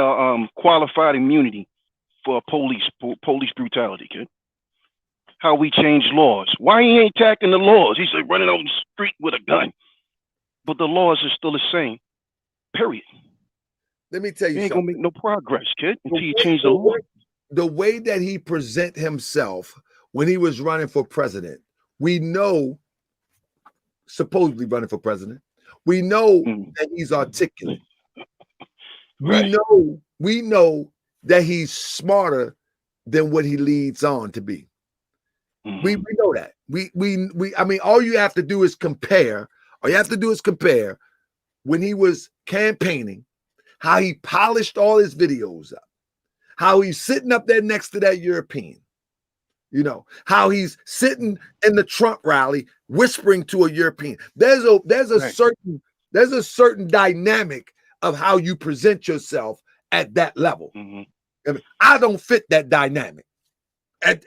[SPEAKER 9] qualified immunity for police brutality, kid. How we change laws. Why he ain't attacking the laws? He's like running on the street with a gun. But the laws are still the same. Period.
[SPEAKER 6] Let me tell you,
[SPEAKER 9] you ain't
[SPEAKER 6] something.
[SPEAKER 9] gonna make no progress, kid, until you change the law.
[SPEAKER 6] The way that he present himself when he was running for president, we know, supposedly running for president, we know that he's articulate. We know that he's smarter than what he leads on to be. We know that. I mean, all you have to do is compare. All you have to do is compare when he was campaigning, how he polished all his videos up, how he's sitting up there next to that European, you know, how he's sitting in the Trump rally whispering to a European. There's a certain dynamic of how you present yourself at that level. I mean, I don't fit that dynamic.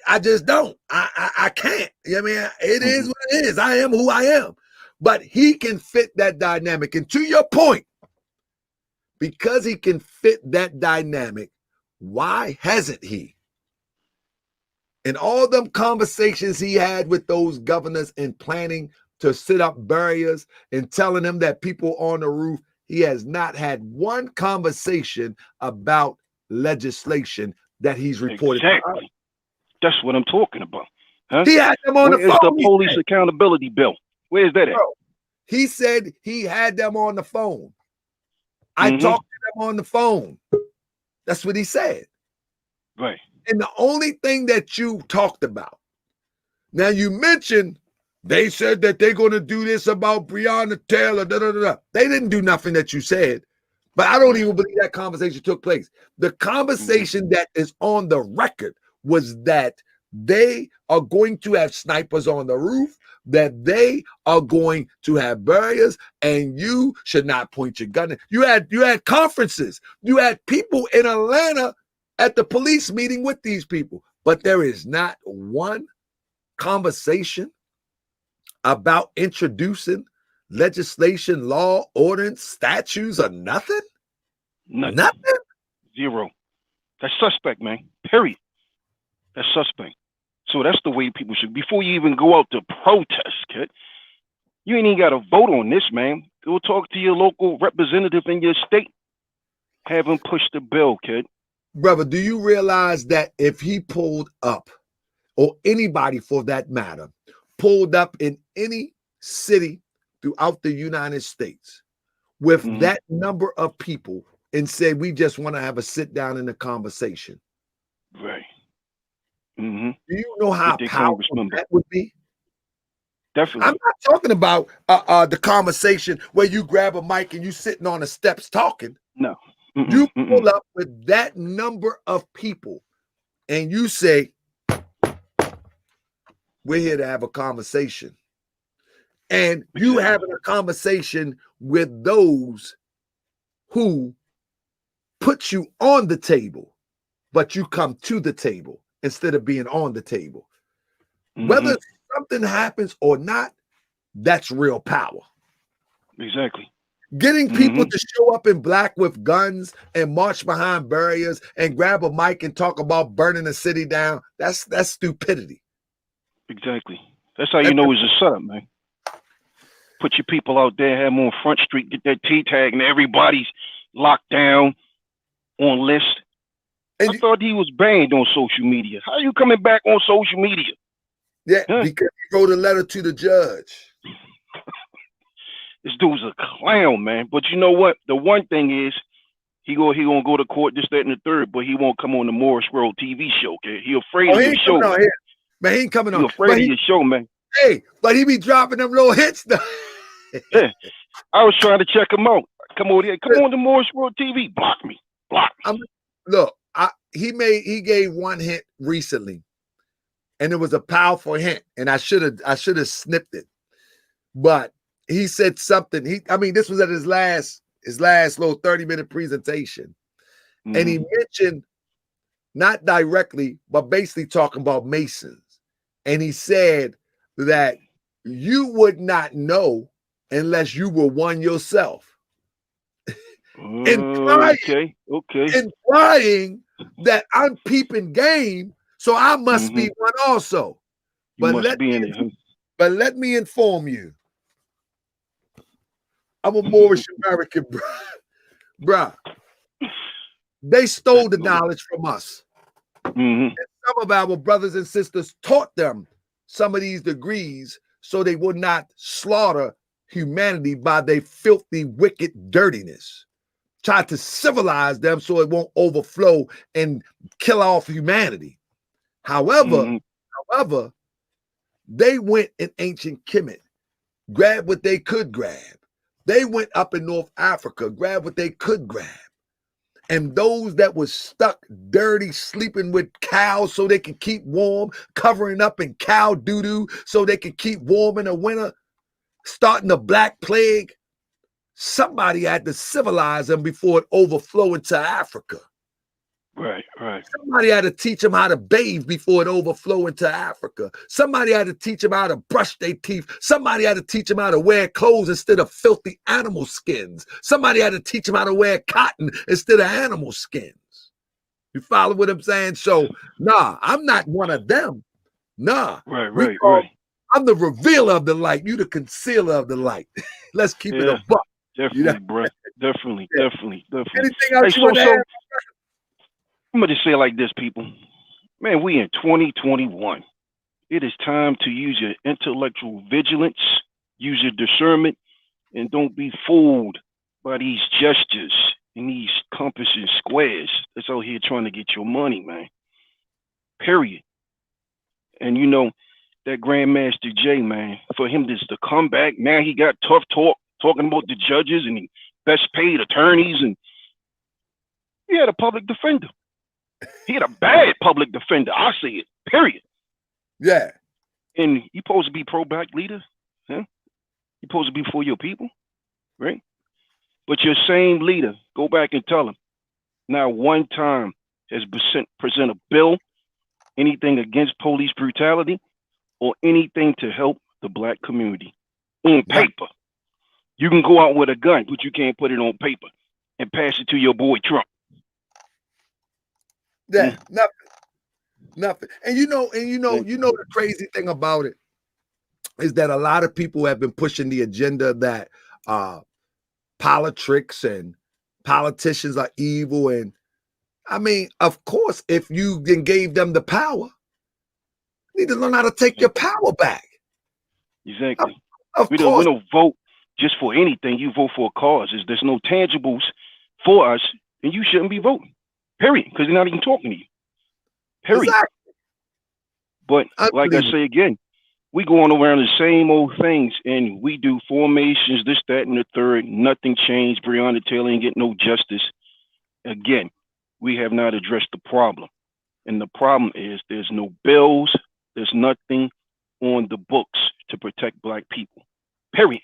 [SPEAKER 6] I just don't. I can't. I mean, it is what it is. I am who I am. But he can fit that dynamic. And to your point, because he can fit that dynamic, why hasn't he? In all them conversations he had with those governors in planning to sit up barriers and telling them that people on the roof, he has not had one conversation about legislation that he's reported.
[SPEAKER 9] Exactly. That's what I'm talking about. Huh?
[SPEAKER 6] He had them on the phone.
[SPEAKER 9] Where's the police accountability bill? Where's that at?
[SPEAKER 6] He said he had them on the phone. I talked to them on the phone. That's what he said.
[SPEAKER 9] Right.
[SPEAKER 6] And the only thing that you talked about, now you mentioned they said that they're going to do this about Breonna Taylor. They didn't do nothing that you said, but I don't even believe that conversation took place. The conversation that is on the record was that they are going to have snipers on the roof, that they are going to have barriers, and you should not point your gun. You had conferences. You had people in Atlanta at the police meeting with these people, but there is not one conversation about introducing legislation, law, ordinance, statutes, or nothing. Nothing.
[SPEAKER 9] Zero. That's suspect, man. Period. That's suspect. So that's the way people should. Before you even go out to protest, kid, you ain't even got to vote on this, man. Go talk to your local representative in your state. Have him push the bill, kid.
[SPEAKER 6] Brother, do you realize that if he pulled up, or anybody for that matter, pulled up in any city throughout the United States with that number of people and said, we just want to have a sit down in a conversation?
[SPEAKER 9] Right.
[SPEAKER 6] Do you know how powerful that would be?
[SPEAKER 9] Definitely.
[SPEAKER 6] I'm not talking about the conversation where you grab a mic and you sitting on the steps talking.
[SPEAKER 9] No.
[SPEAKER 6] You pull up with that number of people and you say, we're here to have a conversation. And you having a conversation with those who put you on the table, but you come to the table instead of being on the table. Whether something happens or not, that's real power.
[SPEAKER 9] Exactly.
[SPEAKER 6] Getting people to show up in black with guns and march behind barriers and grab a mic and talk about burning the city down, that's stupidity.
[SPEAKER 9] Exactly. That's how you know it's a setup, man. Put your people out there, have them on Front Street, get that T-tag, and everybody's locked down on list. I thought he was banned on social media. How are you coming back on social media?
[SPEAKER 6] Yeah, because he wrote a letter to the judge.
[SPEAKER 9] This dude's a clown, man. But you know what? The one thing is, he gonna go to court, this, that, and the third, but he won't come on the Morris World TV show. Okay? He afraid of your show.
[SPEAKER 6] Man, he ain't coming on.
[SPEAKER 9] He afraid of your show, man.
[SPEAKER 6] Hey, but he be dropping them little hits though.
[SPEAKER 9] Yeah, I was trying to check him out. Come on here, come on to Morris World TV. Block me.
[SPEAKER 6] Look, he gave one hint recently, and it was a powerful hint, and I should have snipped it, but he said something. This was at his last little 30-minute presentation, and he mentioned, not directly, but basically talking about Masons, and he said that you would not know unless you were one yourself. Implying that I'm peeping game, so I must be one also. But let me inform you, I'm a Moorish American, bruh. They stole the knowledge from us. And some of our brothers and sisters taught them some of these degrees so they would not slaughter humanity by their filthy, wicked dirtiness. Try to civilize them so it won't overflow and kill off humanity. However, they went in ancient Kemet, grabbed what they could grab. They went up in North Africa, grabbed what they could grab. And those that were stuck dirty, sleeping with cows so they could keep warm, covering up in cow doo-doo so they could keep warm in the winter, starting the Black Plague, somebody had to civilize them before it overflowed into Africa.
[SPEAKER 9] Right.
[SPEAKER 6] Somebody had to teach them how to bathe before it overflowed into Africa. Somebody had to teach them how to brush their teeth. Somebody had to teach them how to wear clothes instead of filthy animal skins. Somebody had to teach them how to wear cotton instead of animal skins. You follow what I'm saying? So, nah, I'm not one of them. Nah.
[SPEAKER 9] Right.
[SPEAKER 6] I'm the revealer of the light. You the concealer of the light. Let's keep it a buck.
[SPEAKER 9] Definitely, bro. Definitely.
[SPEAKER 6] Anything else you want to add?
[SPEAKER 9] I'm going to say it like this, people. Man, we in 2021. It is time to use your intellectual vigilance, use your discernment, and don't be fooled by these gestures and these compasses and squares that's out here trying to get your money, man. Period. And you know, that Grandmaster Jay, man, for him just to come back, now he got tough talk, talking about the judges and the best paid attorneys, and he had a public defender. He had a bad public defender. I say it, period.
[SPEAKER 6] Yeah.
[SPEAKER 9] And you supposed to be pro-black leader, huh? You supposed to be for your people, right? But your same leader, go back and tell him, not one time has present a bill, anything against police brutality, or anything to help the black community on paper. You can go out with a gun, but you can't put it on paper and pass it to your boy Trump.
[SPEAKER 6] Yeah, nothing. And you know the crazy thing about it is that a lot of people have been pushing the agenda that politics and politicians are evil. And I mean, of course, if you then gave them the power, you need to learn how to take your power back.
[SPEAKER 9] Exactly.
[SPEAKER 6] Of
[SPEAKER 9] we
[SPEAKER 6] course.
[SPEAKER 9] don't vote just for anything. You vote for a cause. There's no tangibles for us, and you shouldn't be voting. Period. Because they're not even talking to you. Period.
[SPEAKER 6] Exactly.
[SPEAKER 9] But like I say again, we going around the same old things, and we do formations, this, that, and the third. Nothing changed. Breonna Taylor ain't get no justice. Again, we have not addressed the problem. And the problem is there's no bills. There's nothing on the books to protect black people. Period.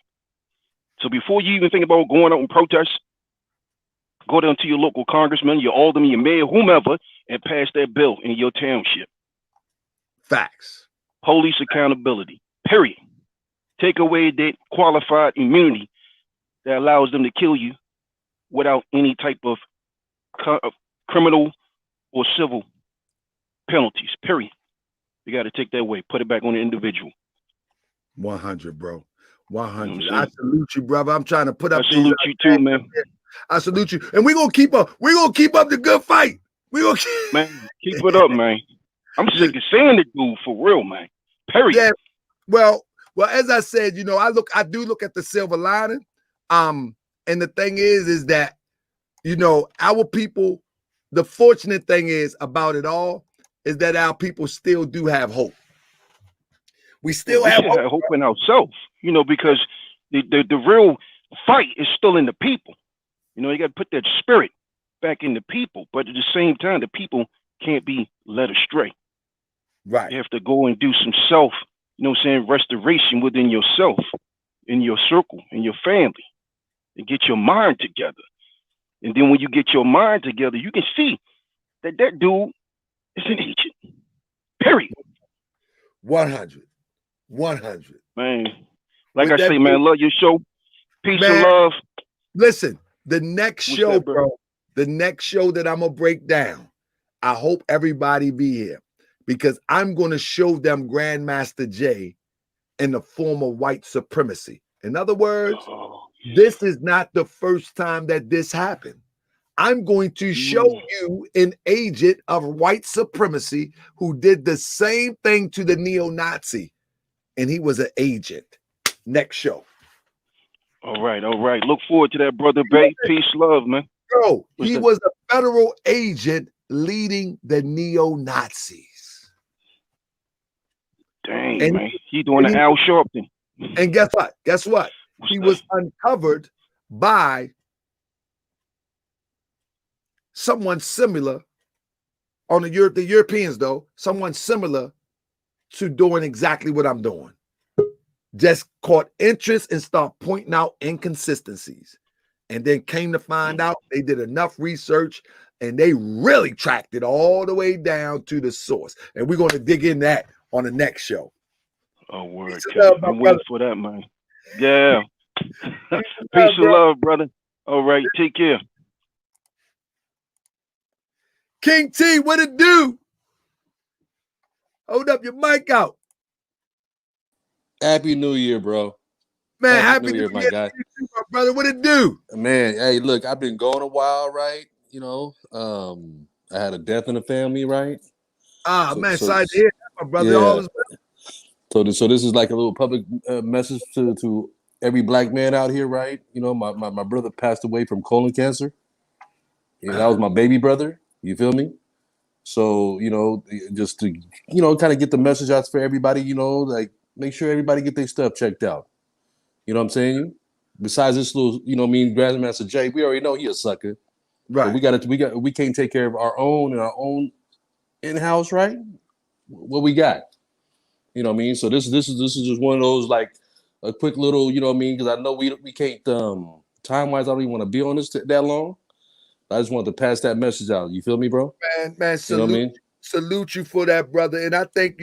[SPEAKER 9] So before you even think about going out and protest, go down to your local congressman, your alderman, your mayor, whomever, and pass that bill in your township.
[SPEAKER 6] Facts.
[SPEAKER 9] Police accountability. Period. Take away that qualified immunity that allows them to kill you without any type of criminal or civil penalties. Period. You got to take that away. Put it back on the individual.
[SPEAKER 6] 100, bro. 100. I salute you, brother. I'm trying to put up.
[SPEAKER 9] I salute you too, man.
[SPEAKER 6] I salute you, and we're gonna keep up. We're gonna keep up the good fight. We gonna
[SPEAKER 9] keep it up, man. I'm sick of saying it, dude, for real, man. Period.
[SPEAKER 6] Yeah. Well, as I said, I do look at the silver lining. And the thing is that, our people, the fortunate thing is about it all is that our people still do have hope. We still have
[SPEAKER 9] hope in ourselves, because the real fight is still in the people. You got to put that spirit back in the people, but at the same time, the people can't be led astray.
[SPEAKER 6] Right.
[SPEAKER 9] You have to go and do some restoration within yourself, in your circle, in your family, and get your mind together. And then when you get your mind together, you can see that dude is an agent. Period.
[SPEAKER 6] 100.
[SPEAKER 9] Man, like I say, man, love your show. Peace and love.
[SPEAKER 6] Listen, the next show, bro, the next show that I'm going to break down, I hope everybody be here because I'm going to show them Grandmaster Jay in the form of white supremacy. In other words, this is not the first time that this happened. I'm going to show you an agent of white supremacy who did the same thing to the neo-Nazi, and he was an agent. Next show.
[SPEAKER 9] All right. Look forward to that, brother Bay. Peace, love, man.
[SPEAKER 6] Bro, he was a federal agent leading the neo-Nazis.
[SPEAKER 9] Dang, man. He doing the Al Sharpton.
[SPEAKER 6] And guess what? He was uncovered by someone similar on the Europeans, though, someone similar to doing exactly what I'm doing. Just caught interest and start pointing out inconsistencies. And then came to find out they did enough research and they really tracked it all the way down to the source. And we're going to dig in that on the next show.
[SPEAKER 9] Oh, word. I'm waiting for that, man. Yeah. Peace and love, brother. All right. Take care.
[SPEAKER 6] King T, what it do? Hold up your mic out.
[SPEAKER 10] Happy New Year, bro.
[SPEAKER 6] Man, happy New Year, my guy. You, my brother, what it do?
[SPEAKER 10] Man, hey, look, I've been going a while, right? I had a death in the family, right?
[SPEAKER 6] Man, sorry to hear that, my brother. Yeah. All is
[SPEAKER 10] well. So this is like a little public message to every black man out here, right? My brother passed away from colon cancer. That was my baby brother. You feel me? So, just to, kind of get the message out for everybody, like make sure everybody get their stuff checked out. You know what I'm saying? Besides this little, Grandmaster Jay, we already know he a sucker.
[SPEAKER 6] Right.
[SPEAKER 10] But we can't take care of our own in-house, right? What we got? You know what I mean? So this is just one of those like a quick little, you know what I mean? Because I know we can't time wise. I don't even want to be on this that long. I just wanted to pass that message out. You feel me, bro?
[SPEAKER 6] Man,
[SPEAKER 10] You know what I mean?
[SPEAKER 6] salute you for that, brother. And I think,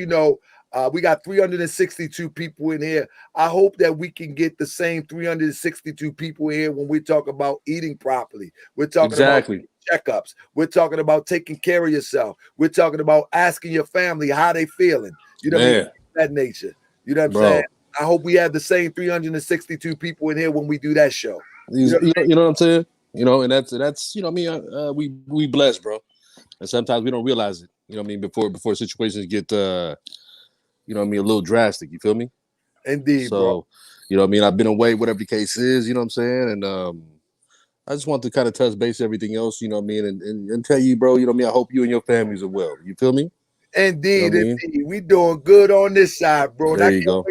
[SPEAKER 6] we got 362 people in here. I hope that we can get the same 362 people in here when we talk about eating properly. We're talking about checkups. We're talking about taking care of yourself. We're talking about asking your family how they feeling. You know what I mean? That nature. You know what I'm saying? I hope we have the same 362 people in here when we do that show.
[SPEAKER 10] You know what I'm saying? You know, and that's you know what I mean, we blessed, bro. And sometimes we don't realize it. You know what I mean? Before situations get you know what I mean, a little drastic. You feel me?
[SPEAKER 6] Indeed,
[SPEAKER 10] so,
[SPEAKER 6] bro.
[SPEAKER 10] You know what I mean? I've been away, whatever the case is, you know what I'm saying? And I just want to kind of touch base everything else, you know what I mean, and tell you, bro, you know what I mean? I hope you and your families are well. You feel me?
[SPEAKER 6] Indeed, you know indeed. We doing good on this side, bro.
[SPEAKER 10] There you go.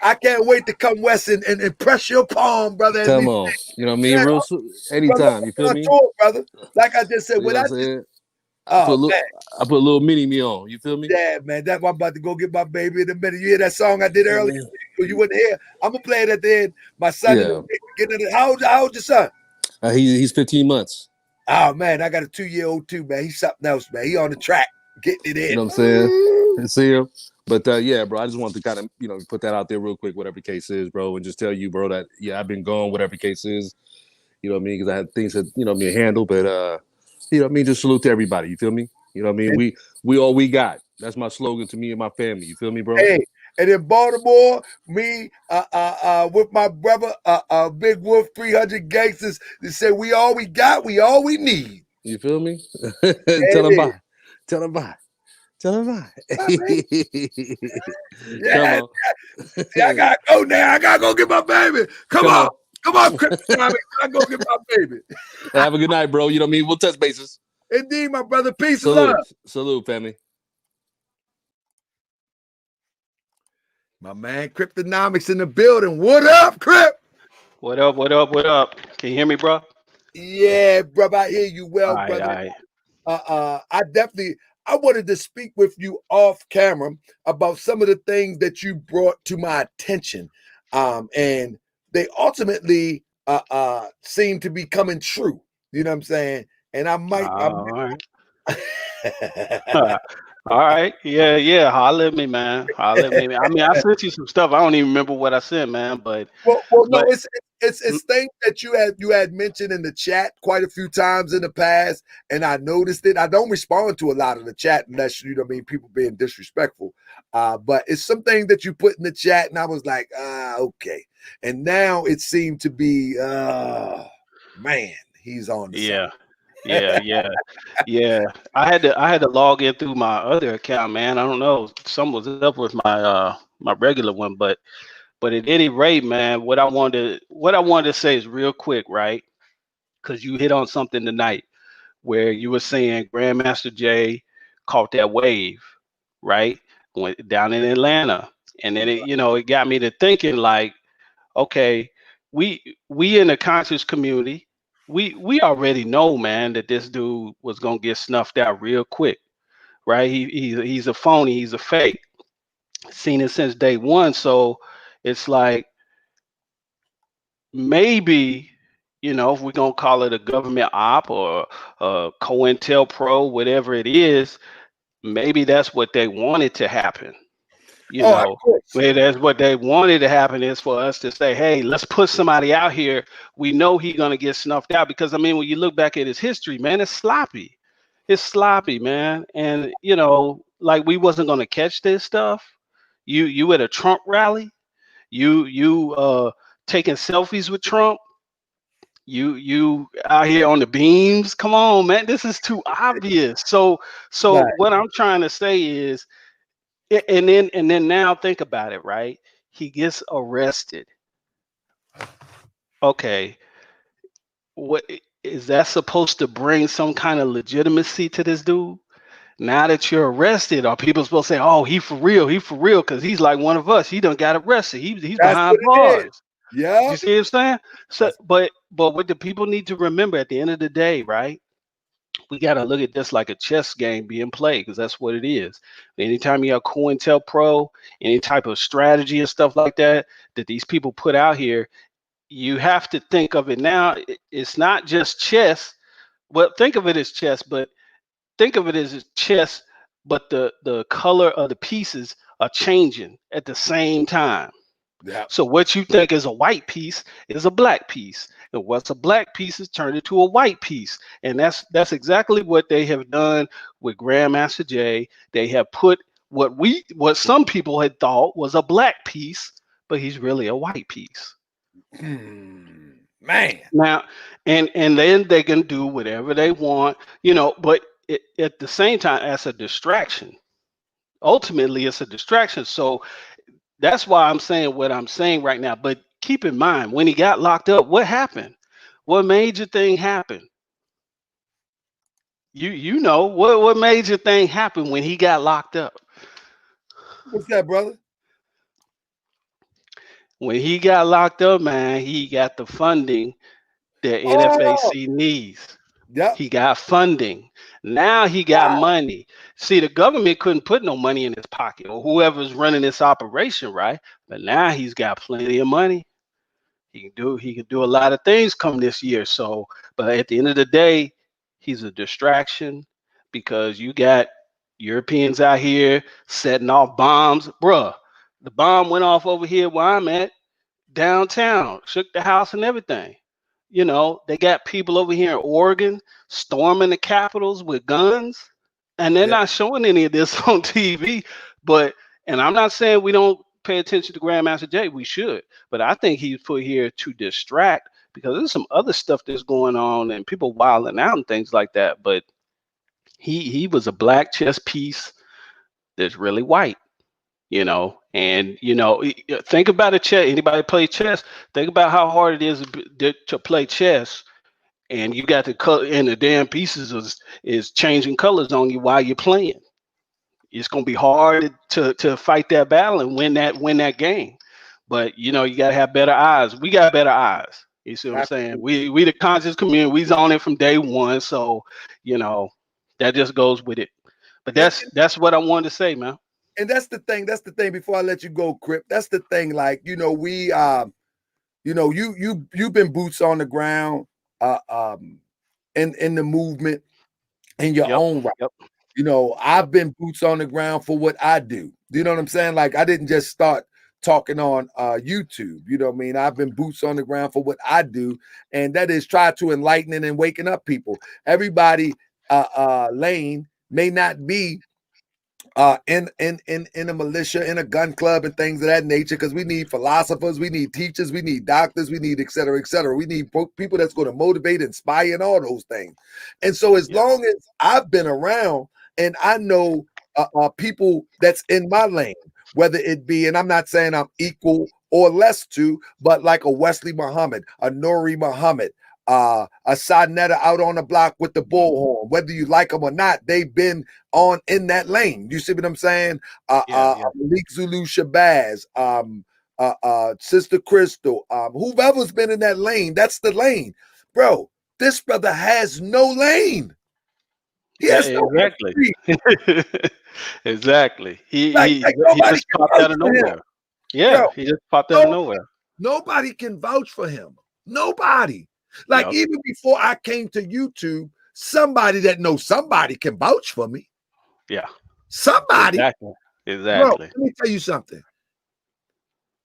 [SPEAKER 6] I can't wait to come west and press your palm, brother.
[SPEAKER 10] Come on. You know what I mean? Real anytime, brother, you feel me?
[SPEAKER 6] Brother. Like I just said,
[SPEAKER 10] you know what I'm saying? I put a little mini me on. You feel me?
[SPEAKER 6] Yeah, man. That's why I'm about to go get my baby in a minute. You hear that song I did earlier? You wouldn't hear. I'm gonna play it at the end. My son, how old your son?
[SPEAKER 10] He's 15 months.
[SPEAKER 6] Oh man, I got a 2-year-old too, man. He's something else, man. He on the track, getting it in.
[SPEAKER 10] You know what I'm saying? See him. But yeah, bro, I just wanted to kind of put that out there real quick, whatever the case is, bro, and just tell you, bro, that I've been gone, whatever the case is. You know what I mean? Because I had things that me to handle, but you know what I mean. Just salute to everybody. You feel me? You know what I mean? We all we got. That's my slogan to me and my family. You feel me, bro?
[SPEAKER 6] Hey, and in Baltimore, me with my brother, Big Wolf, 300 gangsters, they say we all we got, we all we need.
[SPEAKER 10] You feel me? Tell them bye. Tell them bye. Tell them bye.
[SPEAKER 6] Yeah, come on. See, I gotta go now. I gotta go get my baby. Come on, Kryptonic. I go get my baby.
[SPEAKER 10] Have a good night, bro. You know what I mean? We'll touch bases.
[SPEAKER 6] Indeed, my brother. Peace and love.
[SPEAKER 10] Salute, family.
[SPEAKER 6] My man, Cryptonomics in the building. What up, Crypt?
[SPEAKER 11] What up? What up? What up? Can you hear me, bro?
[SPEAKER 6] Yeah, brother. I hear you well, brother.
[SPEAKER 11] All right.
[SPEAKER 6] I wanted to speak with you off camera about some of the things that you brought to my attention. And they ultimately seem to be coming true. You know what I'm saying? And I might.
[SPEAKER 11] All right. Yeah. Holler at me, man. Holler at me. I mean, I sent you some stuff. I don't even remember what I sent, man. But
[SPEAKER 6] no, it's things that you had mentioned in the chat quite a few times in the past, and I noticed it. I don't respond to a lot of the chat unless people being disrespectful. But it's something that you put in the chat, and I was like, okay. And now it seemed to be, man, he's on.
[SPEAKER 11] Yeah. I had to log in through my other account, man. I don't know. Something was up with my my regular one, but at any rate, man, what I wanted to say is real quick, right? Because you hit on something tonight where you were saying Grandmaster Jay caught that wave, right? Went down in Atlanta, and then it got me to thinking like, okay, we in the conscious community, we already know, man, that this dude was gonna get snuffed out real quick, right? He's a phony, he's a fake. Seen it since day one, so it's like maybe if we're gonna call it a government op or COINTELPRO, whatever it is, maybe that's what they wanted to happen. Maybe that's what they wanted to happen, is for us to say, hey, let's put somebody out here. We know he's gonna get snuffed out, because I mean, when you look back at his history, man, it's sloppy. It's sloppy, man. And like, we wasn't gonna catch this stuff. You at a Trump rally, you taking selfies with Trump, you out here on the beams. Come on, man, this is too obvious. So
[SPEAKER 6] Right.
[SPEAKER 11] What I'm trying to say is, and then now think about it, right? He gets arrested. Okay, what is that supposed to bring? Some kind of legitimacy to this dude? Now that you're arrested, are people supposed to say, oh, he for real, because he's like one of us, he done got arrested, he's behind bars?
[SPEAKER 6] Yeah.
[SPEAKER 11] You see what I'm saying? So but what the people need to remember at the end of the day, right? we got to look at this like a chess game being played, because that's what it is. Anytime you have COINTELPRO, any type of strategy and stuff like that that these people put out here, you have to think of it now. It's not just chess. Well, think of it as chess, but think of it as chess, but the color of the pieces are changing at the same time.
[SPEAKER 6] Yeah.
[SPEAKER 11] So what you think is a white piece is a black piece, and what's a black piece is turned into a white piece. And that's exactly what they have done with Grandmaster Jay. They have put what some people had thought was a black piece, but he's really a white piece.
[SPEAKER 6] Man.
[SPEAKER 11] Now, and then they can do whatever they want, but at the same time, as a distraction. Ultimately, it's a distraction. So that's why I'm saying what I'm saying right now. But keep in mind, when he got locked up, what happened? What major thing happened? You know what major thing happened when he got locked up?
[SPEAKER 6] What's that, brother?
[SPEAKER 11] When he got locked up, man, he got the funding that NFAC needs.
[SPEAKER 6] Yep.
[SPEAKER 11] He got funding. Now he got money. See, the government couldn't put no money in his pocket, or whoever's running this operation, right? But now he's got plenty of money. He can do a lot of things come this year. So, but at the end of the day, he's a distraction, because you got Europeans out here setting off bombs. Bruh, the bomb went off over here where I'm at, downtown, shook the house and everything. They got people over here in Oregon storming the capitals with guns, and they're not showing any of this on TV. And I'm not saying we don't pay attention to Grandmaster Jay. We should, but I think he's put here to distract, because there's some other stuff that's going on and people wilding out and things like that. But he was a black chess piece that's really white. And think about a chess. Anybody play chess? Think about how hard it is to play chess, and you got the color, and the damn pieces is changing colors on you while you're playing. It's gonna be hard to fight that battle and win that game. But you gotta have better eyes. We got better eyes. You see what I'm saying? We the conscious community. We's on it from day one. So that just goes with it. But that's what I wanted to say, man.
[SPEAKER 6] And that's the thing. That's the thing. Before I let you go, Crip, that's the thing. Like, we you've been boots on the ground in the movement in your own right.
[SPEAKER 11] Yep.
[SPEAKER 6] I've been boots on the ground for what I do. You know what I'm saying? Like, I didn't just start talking on YouTube. You know what I mean? I've been boots on the ground for what I do, and that is try to enlighten and waking up people. Everybody lane may not be in a militia, in a gun club, and things of that nature, because we need philosophers, we need teachers, we need doctors, we need et cetera, et cetera. We need people that's going to motivate, inspire, and all those things. And so as long as I've been around and I know people that's in my lane, whether it be, and I'm not saying I'm equal or less to, but like a Wesley Muhammad, a Nuri Muhammad, a Sadnetta out on the block with the bullhorn, whether you like them or not, they've been on in that lane. You see what I'm saying? Malik Zulu Shabazz, Sister Crystal, whoever's been in that lane, that's the lane. Bro, this brother has no lane. He has no
[SPEAKER 11] exactly. Exactly. He just popped out of nowhere. Yeah, bro, he just popped out of nowhere.
[SPEAKER 6] Nobody can vouch for him. Nobody. Like, even before I came to YouTube, somebody that knows somebody can vouch for me.
[SPEAKER 11] Yeah.
[SPEAKER 6] Somebody.
[SPEAKER 11] Exactly.
[SPEAKER 6] Bro, let me tell you something.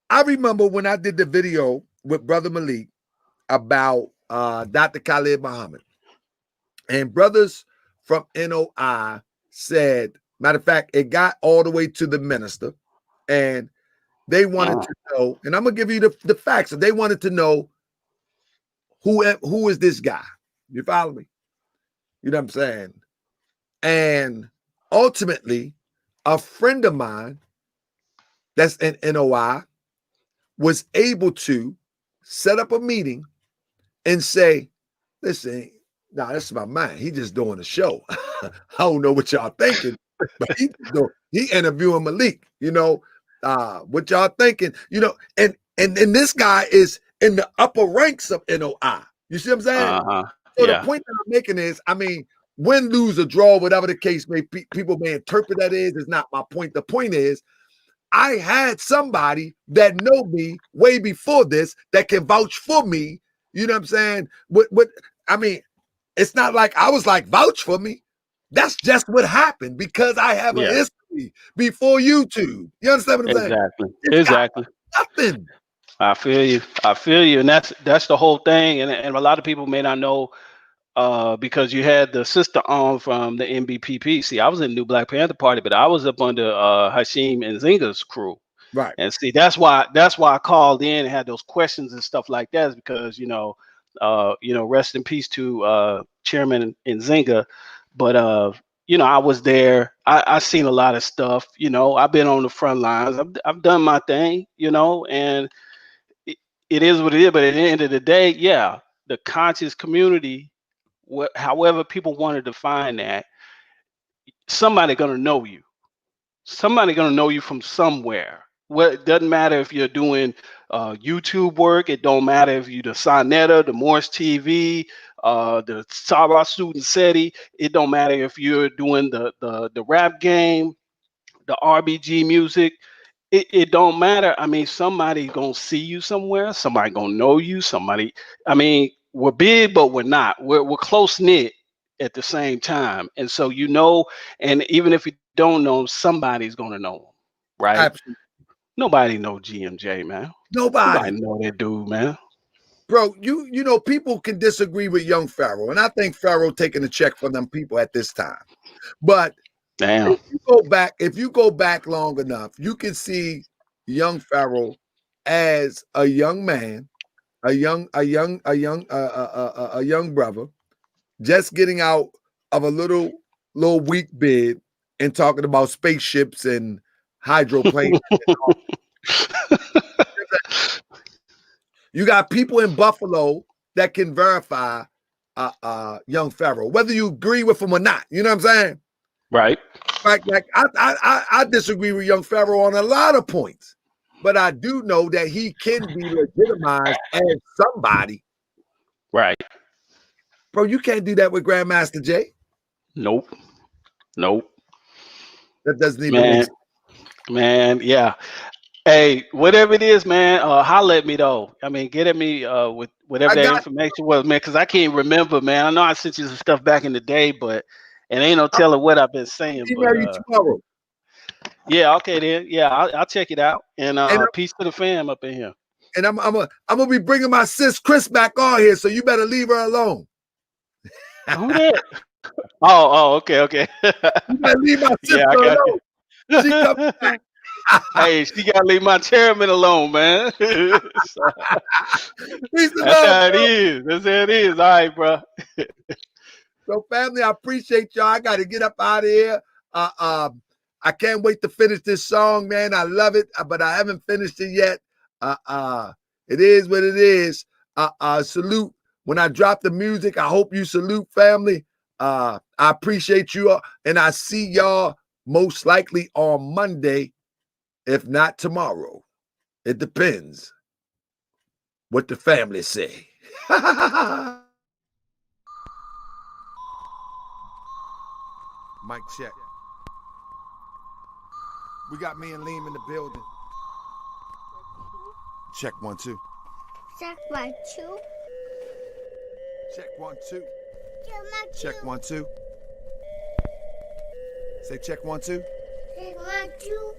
[SPEAKER 6] I remember when I did the video with Brother Malik about Dr. Khalid Muhammad. And brothers from NOI said, matter of fact, it got all the way to the minister. And they wanted to know, and I'm going to give you the facts. They wanted to know, who is this guy? You follow me? You know what I'm saying? And ultimately, a friend of mine that's in NOI was able to set up a meeting and say, listen, nah, that's my man. He just doing a show. I don't know what y'all thinking, but he interviewing Malik, what y'all thinking, and this guy is in the upper ranks of NOI. You see what I'm saying? So the point that I'm making is, win, lose, or draw, whatever the case may be, people may interpret that is not my point. The point is, I had somebody that know me way before this that can vouch for me. You know what I'm saying? What I mean, it's not like I was like, vouch for me. That's just what happened because I have a history before YouTube. You understand what I'm saying?
[SPEAKER 11] Exactly.
[SPEAKER 6] Nothing.
[SPEAKER 11] I feel you. And that's the whole thing. And a lot of people may not know because you had the sister on from the NBPP. See, I was in the New Black Panther Party, but I was up under Hashim and Zinga's crew.
[SPEAKER 6] Right.
[SPEAKER 11] And see, that's why I called in and had those questions and stuff like that, is because rest in peace to Chairman Nzinga. But I was there. I seen a lot of stuff. I've been on the front lines. I've done my thing. And it is what it is. But at the end of the day, the conscious community, however people want to define that, somebody gonna know you. Somebody gonna know you from somewhere. Well, it doesn't matter if you're doing YouTube work. It don't matter if you're the Sonetta, the Morse TV, the Sarah Student SETI. It don't matter if you're doing the rap game, the RBG music. It don't matter. I mean, somebody gonna see you somewhere. Somebody gonna know you. Somebody. I mean, we're big, but we're not. We're close knit at the same time. And so and even if you don't know, somebody's gonna know them, right?
[SPEAKER 6] Absolutely.
[SPEAKER 11] Nobody know GMJ, man. Nobody know that dude, man.
[SPEAKER 6] Bro, people can disagree with young Pharaoh, and I think Pharaoh taking a check from them people at this time. But
[SPEAKER 11] damn,
[SPEAKER 6] if you go back long enough, you can see young Pharaoh as a young man, a young brother, just getting out of a little weak bid and talking about spaceships and hydroplanes. You got people in Buffalo that can verify young Pharaoh, whether you agree with him or not. You know what I'm saying?
[SPEAKER 11] Right.
[SPEAKER 6] Like I disagree with young Pharaoh on a lot of points, but I do know that he can be legitimized as somebody.
[SPEAKER 11] Right.
[SPEAKER 6] Bro, you can't do that with Grandmaster Jay.
[SPEAKER 11] Nope.
[SPEAKER 6] That doesn't even make sense.
[SPEAKER 11] Man, yeah. Hey, whatever it is, man, holler at me though. I mean, get at me with whatever that information was, man, because I can't remember, man. I know I sent you some stuff back in the day, but ain't no telling what I've been saying.
[SPEAKER 6] Email you tomorrow.
[SPEAKER 11] Yeah, okay then. Yeah, I'll check it out. And peace to the fam up in here.
[SPEAKER 6] And I'm gonna be bringing my sis Chris back on here, so you better leave her alone.
[SPEAKER 11] Who that? Oh, okay.
[SPEAKER 6] You better leave my sister alone. She comes back.
[SPEAKER 11] Hey, she gotta leave my chairman alone, man. That's how it is. That's how it is. All right, bro.
[SPEAKER 6] So, family, I appreciate y'all. I got to get up out of here. I can't wait to finish this song, man. I love it, but I haven't finished it yet. It is what it is. Salute. When I drop the music, I hope you salute, family. I appreciate you all, and I see y'all most likely on Monday, if not tomorrow. It depends what the family say. Mic check. We got me and Liam in the building. Check 1 2.
[SPEAKER 3] Check 1 2.
[SPEAKER 6] Check 1 2.
[SPEAKER 3] Check
[SPEAKER 6] 1 2. Say check 1 2.
[SPEAKER 3] Check 1 2.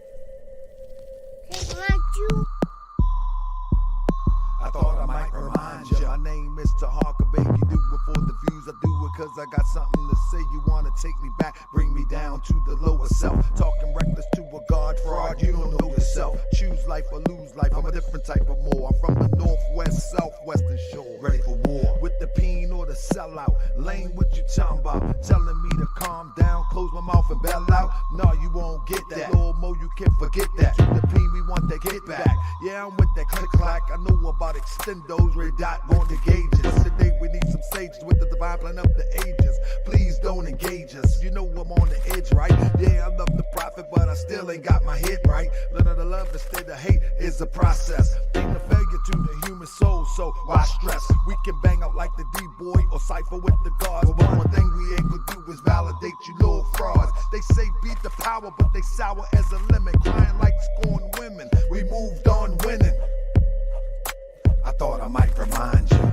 [SPEAKER 3] Check 1 2.
[SPEAKER 2] I thought I might remind you. My name is Harker, baby. Do it for the views. I do it cause I got something to say. You wanna take me back, bring me down to the lower self. Talking reckless to a god fraud, you don't know yourself. Choose life or lose life, I'm a different type of more. I'm from the northwest, southwestern shore. Ready for war, with the peen or the sellout. Lane, what you talking about? Telling me to calm down, close my mouth and bell out. No, you won't get that. Lord Mo, you can't forget that. To the peen, we want that get back. Yeah, I'm with that click clack. I know about extendos, red dot on the gauges. Today we need some sages with the divine plan of the ages. Please don't engage us. You know I'm on the edge, right? Yeah, I love the prophet, but I still ain't got my head right. Learn to love instead of hate is a process. Think the failure it to the human soul, so why stress? We can bang out like the D-boy or cypher with the guards. But one thing we ain't gonna do is validate you little frauds. They say beat the power, but they sour as a lemon. Crying like scorned women. We moved on winning. I thought I might remind you.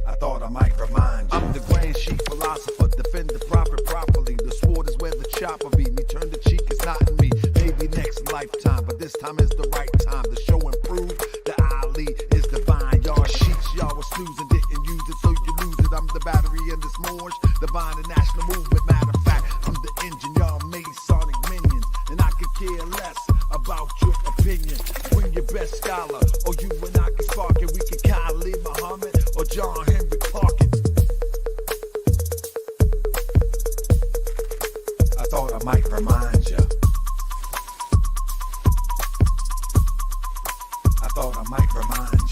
[SPEAKER 2] I thought I might remind you. I'm the grand chief philosopher, defend the prophet properly. The sword is where the chopper be. Me turn the cheek, it's not in me. Maybe next lifetime, but this time is the right time. The show improved, the Ali is divine. Y'all sheets, y'all was snoozing, didn't use it, so you lose it. I'm the battery in this morge, divine and national movement. Matter of fact, I'm the engine, y'all made sonic minions. And I could care less about your opinion. Bring your best scholar, or you and I can spark it. We can Khalid Muhammad or John Henry Parkin. I thought I might remind you. I thought I might remind you.